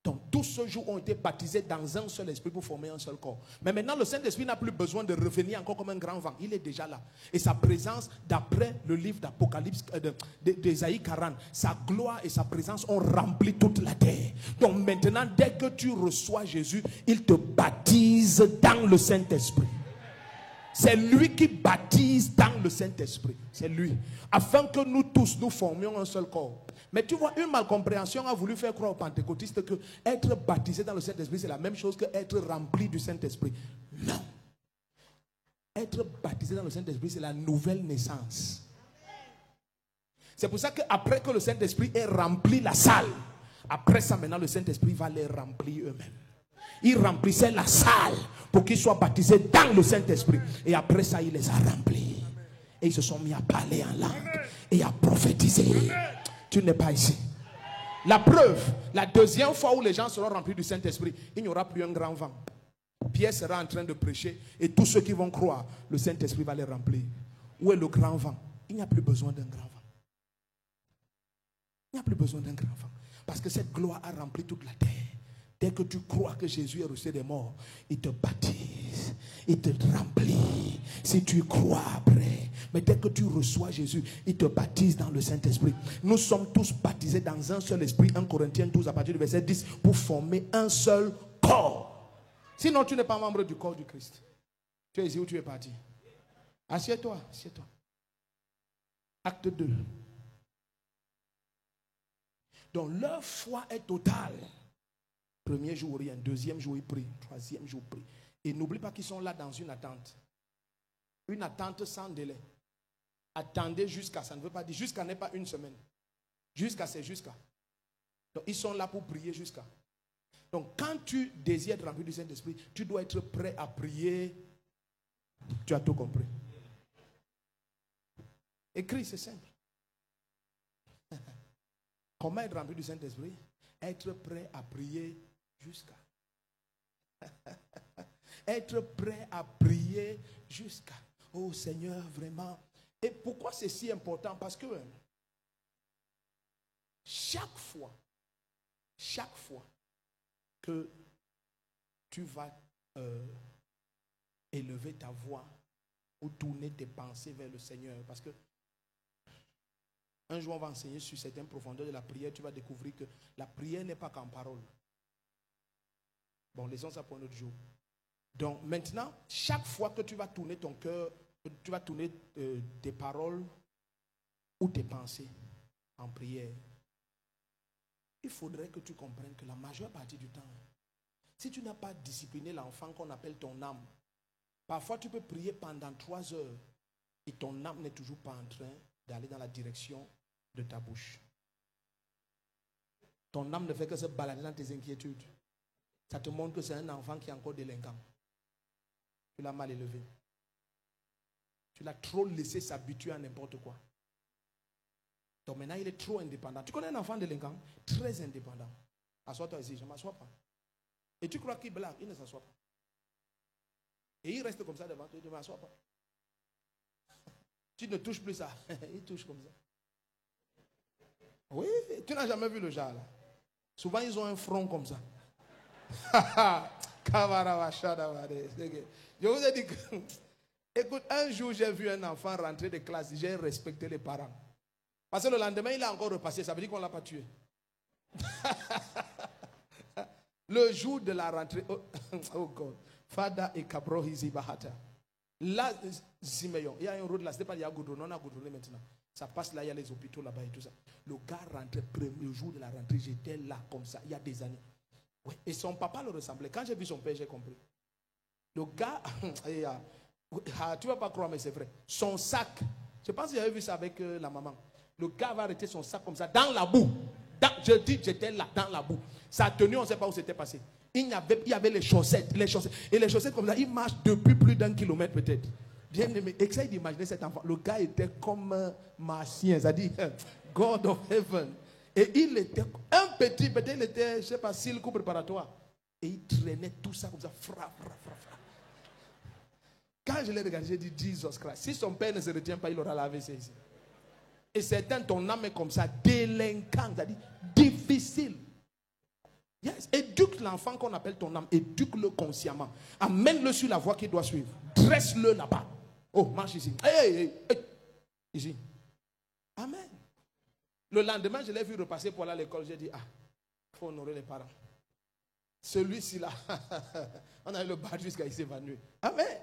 Donc tous ceux jours ont été baptisés dans un seul esprit pour former un seul corps. Mais maintenant le Saint-Esprit n'a plus besoin de revenir encore comme un grand vent. Il est déjà là. Et sa présence, d'après le livre d'Apocalypse d'Ésaïe 40, sa gloire et sa présence ont rempli toute la terre. Donc maintenant dès que tu reçois Jésus, il te baptise dans le Saint-Esprit. C'est lui qui baptise dans le Saint-Esprit. C'est lui. Afin que nous tous, nous formions un seul corps. Mais tu vois, une malcompréhension a voulu faire croire aux pentecôtistes que être baptisé dans le Saint-Esprit, c'est la même chose que être rempli du Saint-Esprit. Non. Être baptisé dans le Saint-Esprit, c'est la nouvelle naissance. C'est pour ça qu'après que le Saint-Esprit ait rempli la salle, après ça, maintenant, le Saint-Esprit va les remplir eux-mêmes. Il remplissait la salle pour qu'ils soient baptisés dans le Saint-Esprit. Et après ça, il les a remplis. Et ils se sont mis à parler en langue et à prophétiser. Tu n'es pas ici. La preuve, la deuxième fois où les gens seront remplis du Saint-Esprit, il n'y aura plus un grand vent. Pierre sera en train de prêcher et tous ceux qui vont croire, le Saint-Esprit va les remplir. Où est le grand vent? Il n'y a plus besoin d'un grand vent. Il n'y a plus besoin d'un grand vent. Parce que cette gloire a rempli toute la terre. Dès que tu crois que Jésus est ressuscité des morts, il te baptise, il te remplit. Si tu crois après, mais dès que tu reçois Jésus, il te baptise dans le Saint-Esprit. Nous sommes tous baptisés dans un seul esprit, 1 Corinthiens 12 à partir du verset 10, pour former un seul corps. Sinon, tu n'es pas membre du corps du Christ. Tu es ici où tu es parti. Assieds-toi, assieds-toi. Acte 2. Donc leur foi est totale. Premier jour, rien. Deuxième jour, ils prient. Troisième jour, ils prient. Et n'oublie pas qu'ils sont là dans une attente. Une attente sans délai. Attendez jusqu'à, ça ne veut pas dire jusqu'à n'est pas une semaine. Jusqu'à, c'est jusqu'à. Donc, ils sont là pour prier jusqu'à. Donc, quand tu désires être rempli du Saint-Esprit, tu dois être prêt à prier. Tu as tout compris. Écris, c'est simple. Comment être rempli du Saint-Esprit? Être prêt à prier jusqu'à. Être prêt à prier jusqu'à. Oh Seigneur, vraiment. Et pourquoi c'est si important? Parce que chaque fois que tu vas élever ta voix ou tourner tes pensées vers le Seigneur. Parce que un jour, on va enseigner sur certaines profondeurs de la prière. Tu vas découvrir que la prière n'est pas qu'en parole. Bon, laissons ça pour un autre jour. Donc maintenant, chaque fois que tu vas tourner ton cœur, tu vas tourner tes paroles ou tes pensées en prière, il faudrait que tu comprennes que la majeure partie du temps, si tu n'as pas discipliné l'enfant qu'on appelle ton âme, parfois tu peux prier pendant 3 heures et ton âme n'est toujours pas en train d'aller dans la direction de ta bouche. Ton âme ne fait que se balader dans tes inquiétudes. Ça te montre que c'est un enfant qui est encore délinquant. Tu l'as mal élevé. Tu l'as trop laissé s'habituer à n'importe quoi. Donc maintenant, il est trop indépendant. Tu connais un enfant délinquant? Très indépendant. Assois-toi ici, je ne m'assois pas. Et tu crois qu'il blague? Il ne s'assoit pas. Et il reste comme ça devant toi, il ne m'assoit pas. Tu ne touches plus ça. Il touche comme ça. Oui, tu n'as jamais vu le genre là. Souvent, ils ont un front comme ça. Je vous ai dit que, écoute, un jour j'ai vu un enfant rentrer de classe, j'ai respecté les parents. Parce que le lendemain, il a encore repassé, ça veut dire qu'on ne l'a pas tué. Le jour de la rentrée, oh God, Fada et Kabro Hizibahata. Là, Zimeyon, il y a une route là, c'est pas il y a goudronné, on a goudronné maintenant. Ça passe là, il y a les hôpitaux là-bas et tout ça. Le gars rentrait, premier jour de la rentrée, j'étais là comme ça, il y a des années. Oui. Et son papa le ressemblait. Quand j'ai vu son père, j'ai compris. Le gars, tu ne vas pas croire, mais c'est vrai. Son sac, je pense que j'avais vu ça avec la maman. Le gars va arrêter son sac comme ça, dans la boue. Je dis, j'étais là, dans la boue. Sa tenue, on ne sait pas où c'était passé. Il y avait les chaussettes. Et les chaussettes comme ça, il marche depuis plus d'1 kilomètre peut-être. Bien aimé, essaye d'imaginer cet enfant. Le gars était comme un martien, c'est-à-dire God of Heaven. Et il était un petit, peut-être il était, je ne sais pas, silk préparatoire. Et il traînait tout ça comme ça, fra. Quand je l'ai regardé, j'ai dit, Jesus Christ. Si son père ne se retient pas, il aura la AVC ici. Et certains, ton âme est comme ça, délinquant, c'est-à-dire difficile. Yes. Éduque l'enfant qu'on appelle ton âme, éduque-le consciemment. Amène-le sur la voie qu'il doit suivre. Dresse-le là-bas. Oh, marche ici. Hey. Ici. Amen. Le lendemain, je l'ai vu repasser pour aller à l'école. J'ai dit, il faut honorer les parents. Celui-ci là, on a eu le bas jusqu'à il s'est évanoui. Amen.